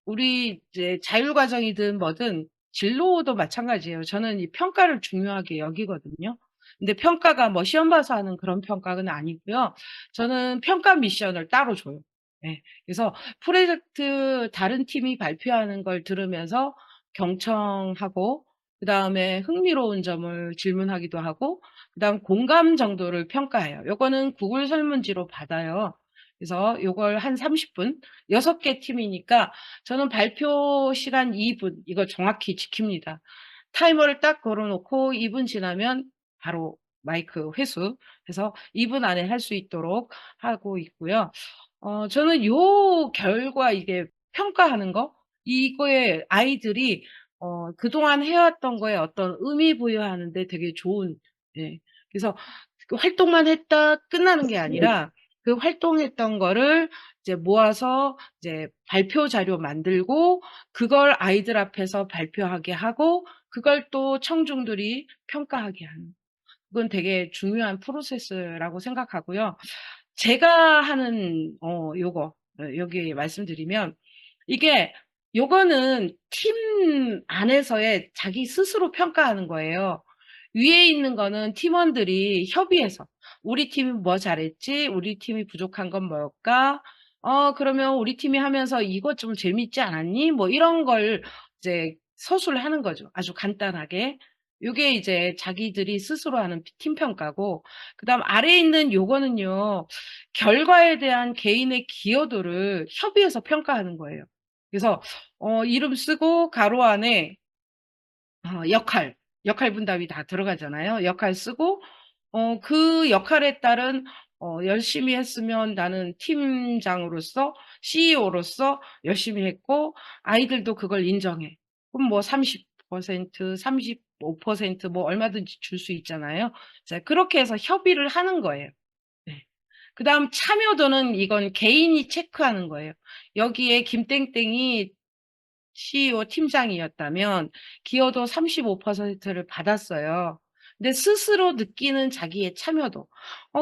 우리 이제 자율과정이든 뭐든 진로도 마찬가지예요. 저는 이 평가를 중요하게 여기거든요. 근데 평가가 뭐 시험 봐서 하는 그런 평가는 아니고요. 저는 평가 미션을 따로 줘요. 예. 그래서 프로젝트 다른 팀이 발표하는 걸 들으면서 경청하고 그다음에 흥미로운 점을 질문하기도 하고 그다음 공감 정도를 평가해요. 요거는 구글 설문지로 받아요. 그래서 요걸 한 30분 6개 팀이니까 저는 발표 시간 2분 이거 정확히 지킵니다. 타이머를 딱 걸어놓고 2분 지나면 바로 마이크 회수해서 2분 안에 할 수 있도록 하고 있고요. 저는 요 결과 이게 평가하는 거 이거에 아이들이 그동안 해왔던 거에 어떤 의미 부여하는데 되게 좋은 예. 그래서 그 활동만 했다 끝나는 게 아니라 그 활동했던 거를 이제 모아서 이제 발표 자료 만들고 그걸 아이들 앞에서 발표하게 하고 그걸 또 청중들이 평가하게 하는 그건 되게 중요한 프로세스라고 생각하고요. 제가 하는 요거 여기 말씀드리면 이게 요거는 팀 안에서의 자기 스스로 평가하는 거예요. 위에 있는 거는 팀원들이 협의해서 우리 팀이 뭐 잘했지? 우리 팀이 부족한 건 뭘까? 그러면 우리 팀이 하면서 이거 좀 재밌지 않았니? 뭐 이런 걸 이제 서술을 하는 거죠. 아주 간단하게. 요게 이제 자기들이 스스로 하는 팀 평가고 그다음 아래에 있는 요거는요. 결과에 대한 개인의 기여도를 협의해서 평가하는 거예요. 그래서 이름 쓰고 가로 안에 역할 분담이 다 들어가잖아요. 역할 쓰고 그 역할에 따른 열심히 했으면 나는 팀장으로서 CEO로서 열심히 했고 아이들도 그걸 인정해. 그럼 뭐 30%, 35%뭐 얼마든지 줄 수 있잖아요. 자, 그렇게 해서 협의를 하는 거예요. 네. 그다음 참여도는 이건 개인이 체크하는 거예요. 여기에 김땡땡이 CEO 팀장이었다면 기여도 35%를 받았어요. 근데 스스로 느끼는 자기의 참여도.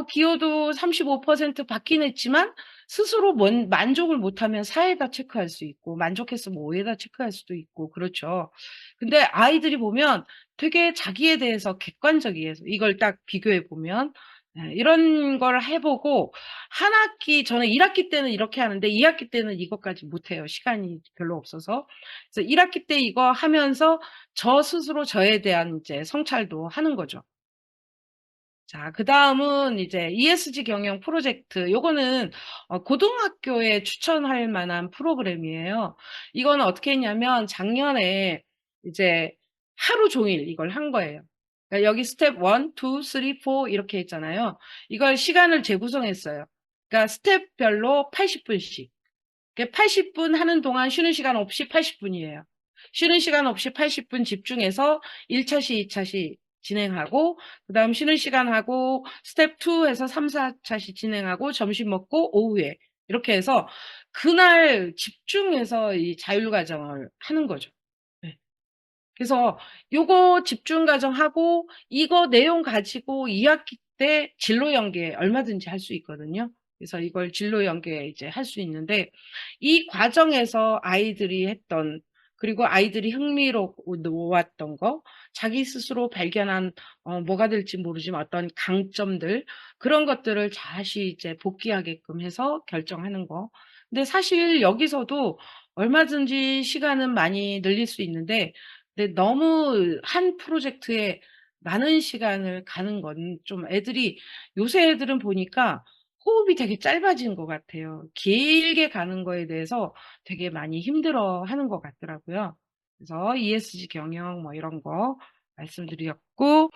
기여도 35% 받긴 했지만 스스로 만족을 못하면 4에다 체크할 수 있고 만족했으면 5에다 체크할 수도 있고 그렇죠. 근데 아이들이 보면 되게 자기에 대해서 객관적이에요. 이걸 딱 비교해 보면 이런 걸 해보고 한 학기 저는 1학기 때는 이렇게 하는데 2학기 때는 이것까지 못해요. 시간이 별로 없어서. 그래서 1학기 때 이거 하면서 저 스스로 저에 대한 이제 성찰도 하는 거죠. 자, 그다음은 이제 ESG 경영 프로젝트. 요거는 고등학교에 추천할 만한 프로그램이에요. 이거는 어떻게 했냐면 작년에 이제 하루 종일 이걸 한 거예요. 그러니까 여기 스텝 1, 2, 3, 4 이렇게 있잖아요. 이걸 시간을 재구성했어요. 그러니까 스텝별로 80분씩. 80분 하는 동안 쉬는 시간 없이 80분이에요. 쉬는 시간 없이 80분 집중해서 1차시, 2차시 진행하고, 그 다음 쉬는 시간 하고, 스텝 2 해서 3, 4차시 진행하고, 점심 먹고, 오후에. 이렇게 해서, 그날 집중해서 이 자율과정을 하는 거죠. 네. 그래서 요거 집중 과정하고 이거 내용 가지고 2학기 때 진로 연계 얼마든지 할 수 있거든요. 그래서 이걸 진로 연계 이제 할 수 있는데 이 과정에서 아이들이 했던 그리고 아이들이 흥미로웠던 거, 자기 스스로 발견한 뭐가 될지 모르지만 어떤 강점들 그런 것들을 다시 이제 복귀하게끔 해서 결정하는 거. 근데 사실 여기서도 얼마든지 시간은 많이 늘릴 수 있는데 근데 너무 한 프로젝트에 많은 시간을 가는 건 좀 애들이 요새 애들은 보니까 호흡이 되게 짧아진 것 같아요. 길게 가는 거에 대해서 되게 많이 힘들어 하는 것 같더라고요. 그래서 ESG 경영 뭐 이런 거 말씀드렸고,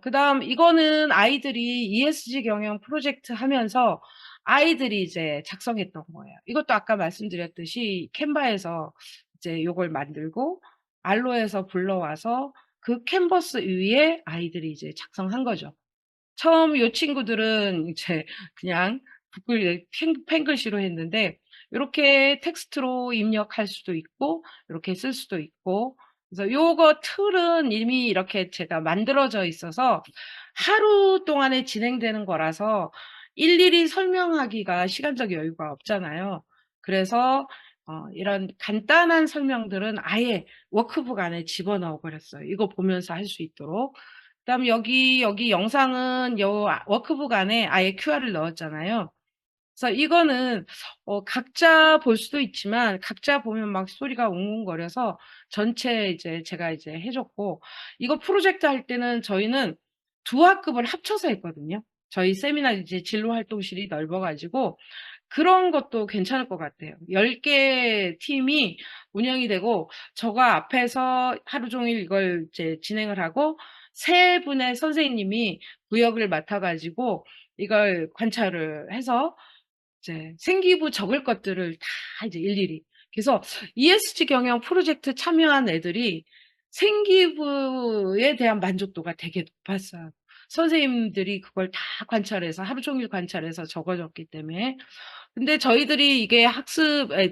그다음 이거는 아이들이 ESG 경영 프로젝트 하면서 아이들이 이제 작성했던 거예요. 이것도 아까 말씀드렸듯이 캔바에서 이제 요걸 만들고 알로에서 불러와서 그 캔버스 위에 아이들이 이제 작성한 거죠. 처음 요 친구들은 이제 그냥 붓글 펜글씨로 했는데 요렇게 텍스트로 입력할 수도 있고 요렇게 쓸 수도 있고, 그래서 요거 틀은 이미 이렇게 제가 만들어져 있어서 하루 동안에 진행되는 거라서 일일이 설명하기가 시간적 여유가 없잖아요. 그래서 이런 간단한 설명들은 아예 워크북 안에 집어넣어 버렸어요. 이거 보면서 할 수 있도록. 그다음에 여기 영상은 요 워크북 안에 아예 QR을 넣었잖아요. 그래서 이거는 각자 볼 수도 있지만 각자 보면 막 소리가 웅웅거려서 전체 이제 제가 이제 해 줬고, 이거 프로젝트 할 때는 저희는 두 학급을 합쳐서 했거든요. 저희 세미나 이제 진로 활동실이 넓어 가지고 그런 것도 괜찮을 것 같아요. 10개 팀이 운영이 되고 저가 앞에서 하루 종일 이걸 이제 진행을 하고 세 분의 선생님이 구역을 맡아 가지고 이걸 관찰을 해서 이제 생기부 적을 것들을 다 이제 일일이. 그래서 ESG 경영 프로젝트 참여한 애들이 생기부에 대한 만족도가 되게 높았어요. 선생님들이 그걸 다 관찰해서 하루 종일 관찰해서 적어줬기 때문에. 근데 저희들이 이게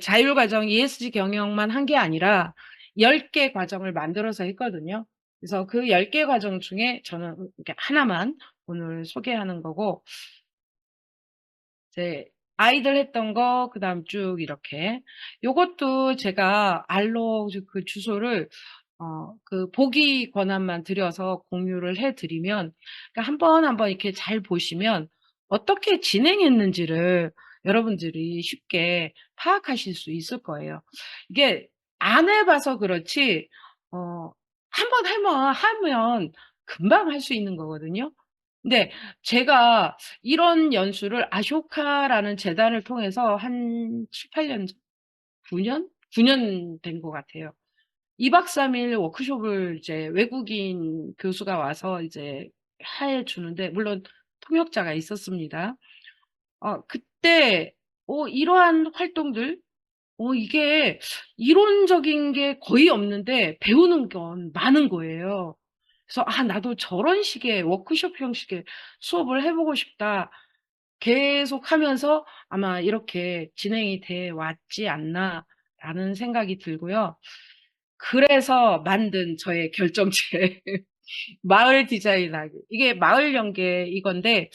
자율과정 ESG 경영만 한 게 아니라 10개 과정을 만들어서 했거든요. 그래서 그 10개 과정 중에 저는 이렇게 하나만 오늘 소개하는 거고, 이제 아이들 했던 거, 그다음 쭉 이렇게. 요것도 제가 알로 그 주소를 그 보기 권한만 드려서 공유를 해 드리면, 그러니까 한번 이렇게 잘 보시면 어떻게 진행했는지를 여러분들이 쉽게 파악하실 수 있을 거예요. 이게 안 해봐서 그렇지, 한번 하면 금방 할 수 있는 거거든요. 근데 제가 이런 연수를 아쇼카라는 재단을 통해서 한 7-8년 전? 9년? 9년 된 것 같아요. 2박 3일 워크숍을 이제 외국인 교수가 와서 이제 해 주는데, 물론 통역자가 있었습니다. 그때 이러한 활동들, 이게 이론적인 게 거의 없는데 배우는 건 많은 거예요. 그래서 '아 나도 저런 식의 워크숍 형식의 수업을 해 보고 싶다.' 계속하면서 아마 이렇게 진행이 돼 왔지 않나라는 생각이 들고요. 그래서 만든 저의 결정체 마을 디자인하기. 이게 마을 연계 이건데,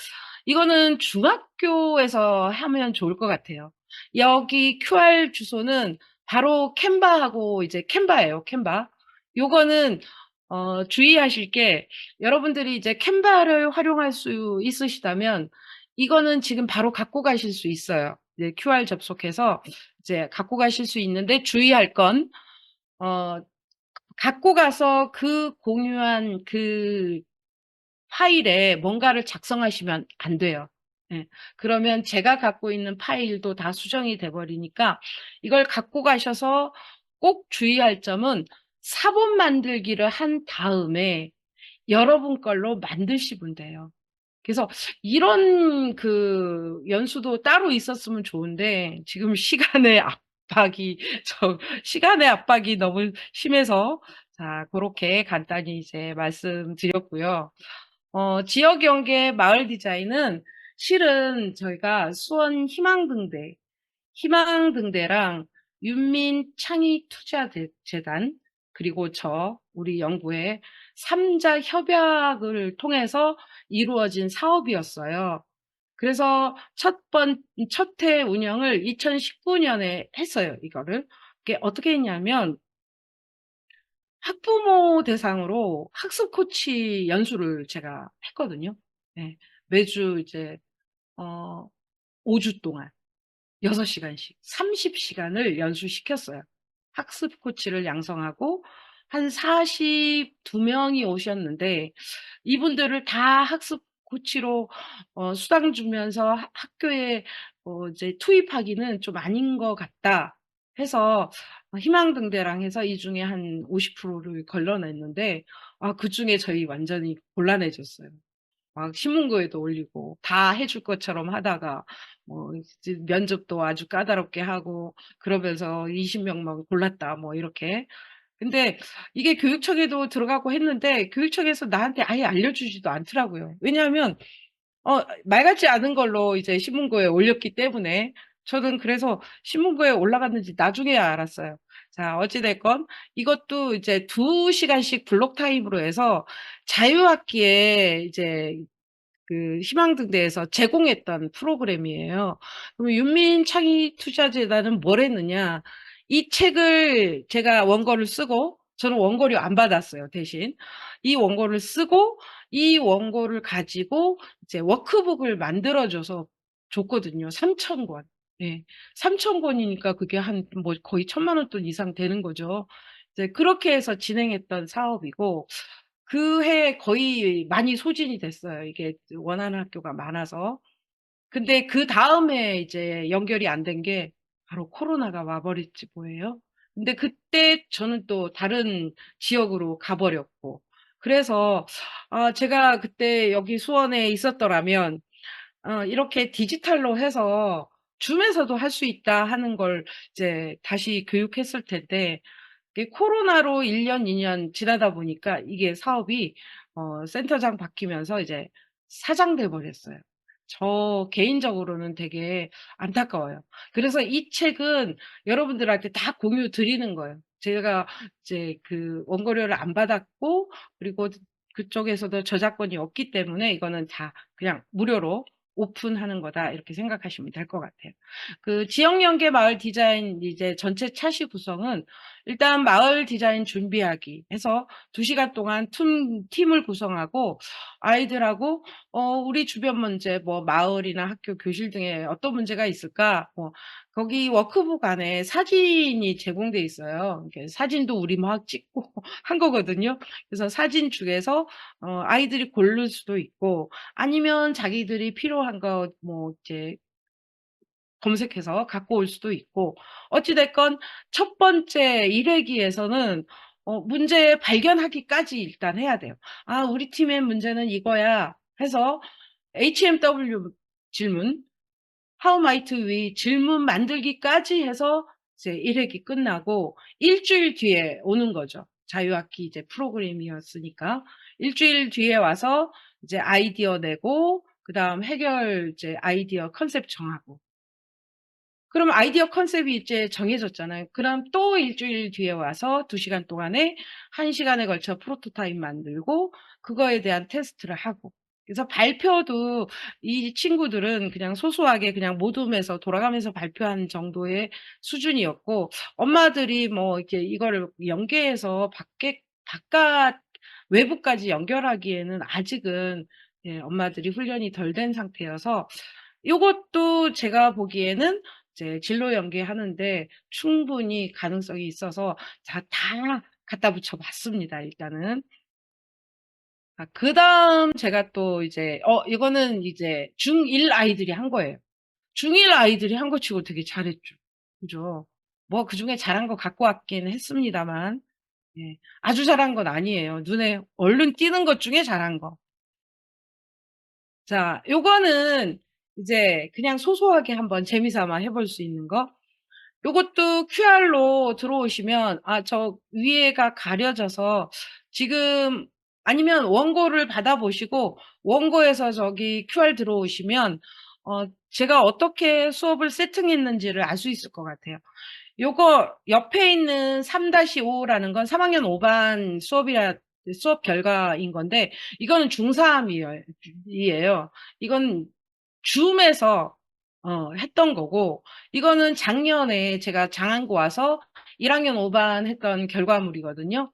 이거는 중학교에서 하면 좋을 것 같아요. 여기 QR 주소는 바로 캔바하고 이제 캔바예요, 캔바. 요거는 주의하실 게, 여러분들이 이제 캔바를 활용할 수 있으시다면 이거는 지금 바로 갖고 가실 수 있어요. 이제 QR 접속해서 이제 갖고 가실 수 있는데, 주의할 건 어 갖고 가서 그 공유한 그 파일에 뭔가를 작성하시면 안 돼요. 예. 그러면 제가 갖고 있는 파일도 다 수정이 돼 버리니까, 이걸 갖고 가셔서 꼭 주의할 점은 사본 만들기를 한 다음에 여러분 걸로 만드시면 돼요. 그래서 이런 그 연수도 따로 있었으면 좋은데 지금 시간의 압박이 너무 심해서, 자 고렇게 간단히 이제 말씀드렸고요. 지역 연계 마을 디자인은 실은 저희가 수원 희망등대랑 윤민 창의 투자 재단, 그리고 우리 연구회 3자 협약을 통해서 이루어진 사업이었어요. 그래서 첫 해 운영을 2019년에 했어요, 이거를. 이게 어떻게 했냐면 학부모 대상으로 학습 코치 연수를 제가 했거든요. 예. 매주 이제 어 5주 동안 6 시간씩 30 시간을 연수시켰어요. 학습 코치를 양성하고 한 42 명이 오셨는데, 이분들을 다 학습 코치로 수당 주면서 학교에 이제 투입하기는 좀 아닌 것 같다 해서 희망등대랑 해서 이 중에 한 50%를 걸러냈는데, 그중에 저희 완전히 곤란해졌어요. 막 신문고에도 올리고 다 해줄 것처럼 하다가 이제 면접도 아주 까다롭게 하고 그러면서 20명만 골랐다 뭐 이렇게. 근데 이게 교육청에도 들어가고 했는데 교육청에서 나한테 아예 알려주지도 않더라고요. 왜냐하면 말 같지 않은 걸로 이제 신문고에 올렸기 때문에 저는 그래서 신문고에 올라갔는지 나중에야 알았어요. 자, 어찌 됐건 이것도 이제 2시간씩 블록 타임으로 해서 자유학기에 이제 그 희망등대에서 제공했던 프로그램이에요. 그럼 윤민창의투자재단은 뭘 했느냐? 이 책을 제가 원고를 쓰고 저는 원고료 안 받았어요, 대신. 이 원고를 쓰고 이 원고를 가지고 이제 워크북을 만들어줘서 줬거든요. 3,000권. 예. 3,000권이니까 그게 한 뭐 거의 1,000만 원 돈 이상 되는 거죠. 이제 그렇게 해서 진행했던 사업이고 그 해 거의 많이 소진이 됐어요. 이게 원하는 학교가 많아서. 근데 그다음에 이제 연결이 안 된 게 바로 코로나가 와 버렸지 뭐예요. 근데 그때 저는 또 다른 지역으로 가 버렸고. 그래서 제가 그때 여기 수원에 있었더라면 이렇게 디지털로 해서 줌에서도 할 수 있다 하는 걸 이제 다시 교육했을 텐데 이게 코로나로 1년, 2년 지나다 보니까 이게 사업이 센터장 바뀌면서 이제 사장돼 버렸어요. 저 개인적으로는 되게 안타까워요. 그래서 이 책은 여러분들한테 다 공유 드리는 거예요. 제가 이제 그 원고료를 안 받았고 그리고 그쪽에서도 저작권이 없기 때문에 이거는 다 그냥 무료로 오픈하는 거다 이렇게 생각하시면 될 것 같아요. 그 지역 연계 마을 디자인 이제 전체 차시 구성은 일단 마을 디자인 준비하기 해서 2시간 동안 팀을 구성하고 아이들하고 우리 주변 문제 뭐 마을이나 학교 교실 등에 어떤 문제가 있을까 뭐 거기 워크북 안에 사진이 제공돼 있어요. 이렇게 사진도 우리 막 찍고 한 거거든요. 그래서 사진 중에서 아이들이 고를 수도 있고 아니면 자기들이 필요한 거 뭐 이제 검색해서 갖고 올 수도 있고 어찌 됐건 첫 번째 1회기에서는 문제 발견하기까지 일단 해야 돼요. 아, 우리 팀의 문제는 이거야 해서 HMW 질문, How might we 질문 만들기까지 해서 이제 1회기 끝나고 일주일 뒤에 오는 거죠. 자유학기 이제 프로그램이었으니까 일주일 뒤에 와서 이제 아이디어 내고 그다음 해결 이제 아이디어 컨셉 정하고 그럼 아이디어 컨셉이 이제 정해졌잖아요. 그럼 또 일주일 뒤에 와서 2시간 동안에 1시간에 걸쳐 프로토타입 만들고 그거에 대한 테스트를 하고 그래서 발표도 이 친구들은 그냥 소소하게 그냥 모둠에서 돌아가면서 발표한 정도의 수준이었고 엄마들이 뭐 이렇게 이거를 연계해서 바깥 외부까지 연결하기에는 아직은 예, 엄마들이 훈련이 덜 된 상태여서 요것도 제가 보기에는 이제 진로 연계하는데 충분히 가능성이 있어서 다 갖다 붙여 봤습니다, 일단은. 그다음 제가 또 이제 이거는 이제 중1 아이들이 한 거예요. 중1 아이들이 한 거 치고 되게 잘했죠. 그죠? 뭐 그중에 잘한 거 갖고 왔긴 했습니다만 예. 아주 잘한 건 아니에요. 눈에 얼른 띄는 것 중에 잘한 거. 자, 요거는 이제 그냥 소소하게 한번 재미삼아 해볼 수 있는 거. 요것도 QR로 들어오시면 저 위에가 가려져서 지금 아니면 원고를 받아보시고 원고에서 저기 QR 들어오시면 제가 어떻게 수업을 세팅했는지를 알 수 있을 것 같아요. 요거 옆에 있는 3-5라는 건 3학년 5반 수업 결과인 건데 이거는 중3이에요. 이건 줌에서 했던 거고 이거는 작년에 제가 장안고 와서 1학년 5반 했던 결과물이거든요.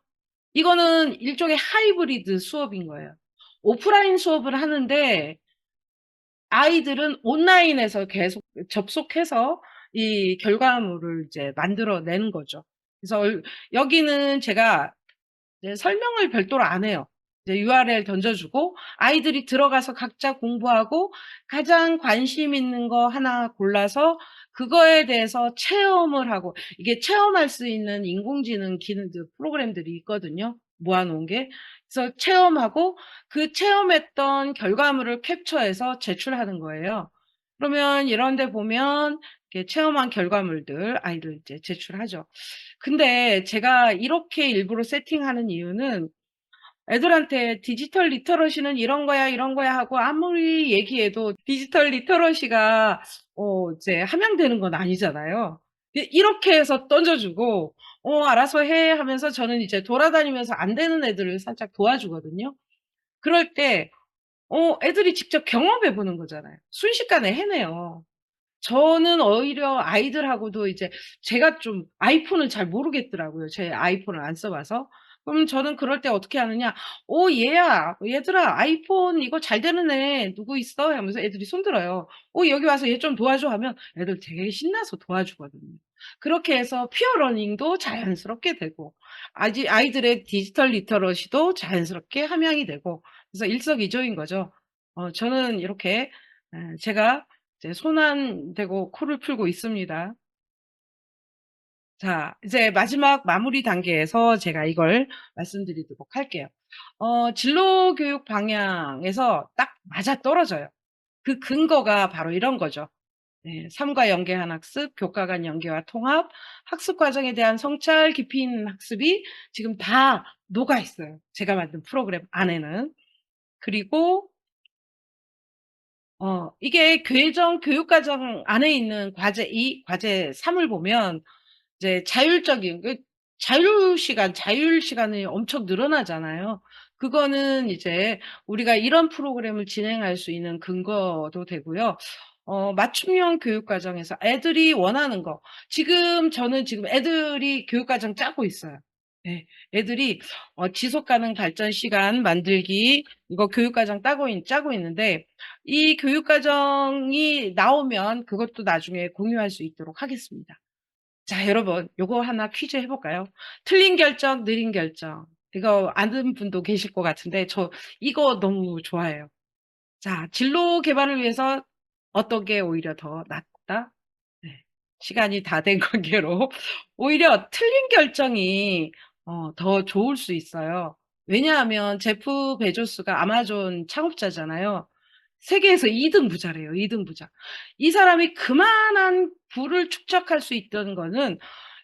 이거는 일종의 하이브리드 수업인 거예요. 오프라인 수업을 하는데 아이들은 온라인에서 계속 접속해서 이 결과물을 이제 만들어내는 거죠. 그래서 여기는 제가 이제 설명을 별도로 안 해요. 이제 URL 던져주고 아이들이 들어가서 각자 공부하고 가장 관심 있는 거 하나 골라서 그거에 대해서 체험을 하고 이게 체험할 수 있는 인공지능 기능 프로그램들이 있거든요. 모아놓은 게. 그래서 체험하고 그 체험했던 결과물을 캡처해서 제출하는 거예요. 그러면 이런 데 보면 이렇게 체험한 결과물들 아이들 이제 제출하죠. 근데 제가 이렇게 일부러 세팅하는 이유는 애들한테 디지털 리터러시는 이런 거야, 이런 거야 하고 아무리 얘기해도 디지털 리터러시가 이제 함양되는 건 아니잖아요. 이렇게 해서 던져주고 알아서 해 하면서 저는 이제 돌아다니면서 안 되는 애들을 살짝 도와주거든요. 그럴 때 애들이 직접 경험해 보는 거잖아요. 순식간에 해내요. 저는 오히려 아이들하고도 이제 제가 좀 아이폰을 잘 모르겠더라고요. 제 아이폰을 안 써 봐서. 그럼 저는 그럴 때 어떻게 하느냐. "오 얘야. 얘들아 아이폰 이거 잘 되는 애 누구 있어?" 하면서 애들이 손들어요. 여기 와서 얘 좀 도와줘." 하면 애들 되게 신나서 도와주거든요. 그렇게 해서 피어 러닝도 자연스럽게 되고 아이들의 디지털 리터러시도 자연스럽게 함양이 되고 그래서 일석이조인 거죠. 저는 이렇게 제가 이제 손 안 대고 코를 풀고 있습니다. 자, 이제 마지막 마무리 단계에서 제가 이걸 말씀드리도록 할게요. 진로 교육 방향에서 딱 맞아떨어져요. 그 근거가 바로 이런 거죠. 네, 삶과 연계한 학습, 교과 간 연계와 통합, 학습 과정에 대한 성찰 깊이 있는 학습이 지금 다 녹아 있어요. 제가 만든 프로그램 안에는. 그리고 이게 교정 교육과정 안에 있는 과제 2, 과제 3을 보면 이제 자율적인 자율 시간이 엄청 늘어나잖아요. 그거는 이제 우리가 이런 프로그램을 진행할 수 있는 근거도 되고요. 맞춤형 교육 과정에서 애들이 원하는 거 저는 지금 애들이 교육 과정 짜고 있어요. 네. 애들이 지속 가능 발전 시간 만들기 이거 교육 과정 짜고 있는데 이 교육 과정이 나오면 그것도 나중에 공유할 수 있도록 하겠습니다. 자, 여러분, 요거 하나 퀴즈 해볼까요? 틀린 결정, 느린 결정. 이거 아는 분도 계실 것 같은데, 저 이거 너무 좋아해요. 자, 진로 개발을 위해서 어떤 게 오히려 더 낫다? 네. 시간이 다 된 관계로. 오히려 틀린 결정이 더 좋을 수 있어요. 왜냐하면 제프 베조스가 아마존 창업자잖아요. 세계에서 2등 부자래요. 2등 부자. 이 사람이 그만한 부를 축적할 수 있던 거는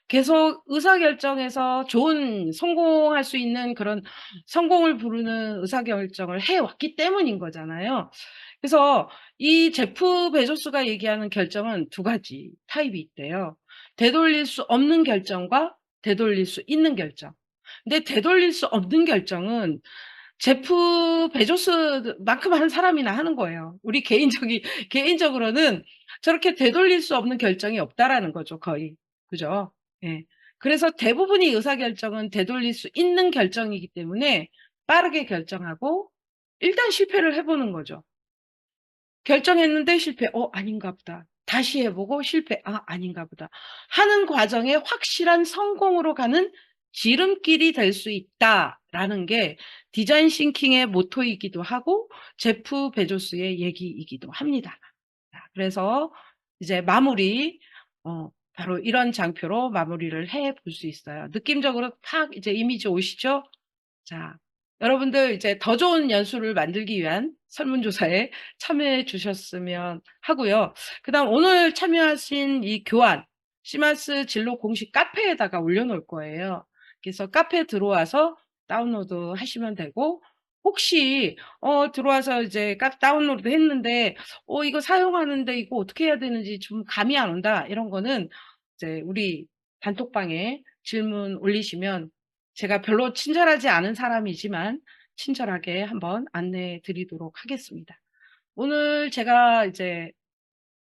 계속 의사결정에서 좋은 성공할 수 있는 그런 성공을 부르는 의사결정을 해왔기 때문인 거잖아요. 그래서 이 제프 베조스가 얘기하는 결정은 두 가지 타입이 있대요. 되돌릴 수 없는 결정과 되돌릴 수 있는 결정. 근데 되돌릴 수 없는 결정은 제프 베조스만큼 하는 사람이나 하는 거예요. 우리 개인적으로는 저렇게 되돌릴 수 없는 결정이 없다라는 거죠, 거의. 그죠? 예. 그래서 대부분의 의사결정은 되돌릴 수 있는 결정이기 때문에 빠르게 결정하고 일단 실패를 해보는 거죠. 결정했는데 실패. 아닌가 보다. 다시 해보고 실패. 아닌가 보다. 하는 과정에 확실한 성공으로 가는 지름길이 될 수 있다라는 게 디자인 싱킹의 모토이기도 하고 제프 베조스의 얘기이기도 합니다. 자, 그래서 이제 바로 이런 장표로 마무리를 해 볼 수 있어요. 느낌적으로 팍 이제 이미지 오시죠? 자, 여러분들 이제 더 좋은 연수를 만들기 위한 설문조사에 참여해 주셨으면 하고요. 그다음 오늘 참여하신 이 교환, 시마스 진로 공식 카페에다가 올려놓을 거예요. 그래서 카페 들어와서 다운로드 하시면 되고, 혹시 들어와서 이제 다운로드 했는데 이거 사용하는데 이거 어떻게 해야 되는지 좀 감이 안 온다 이런 거는 이제 우리 단톡방에 질문 올리시면 제가 별로 친절하지 않은 사람이지만 친절하게 한번 안내해 드리도록 하겠습니다. 오늘 제가 이제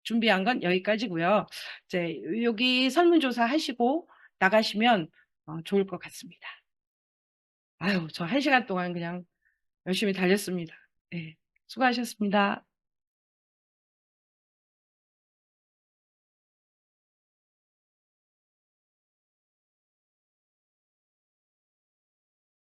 준비한 건 여기까지고요. 이제 여기 설문조사 하시고 나가시면 좋을 것 같습니다. 아유, 저 1시간 동안 그냥 열심히 달렸습니다. 네, 수고하셨습니다.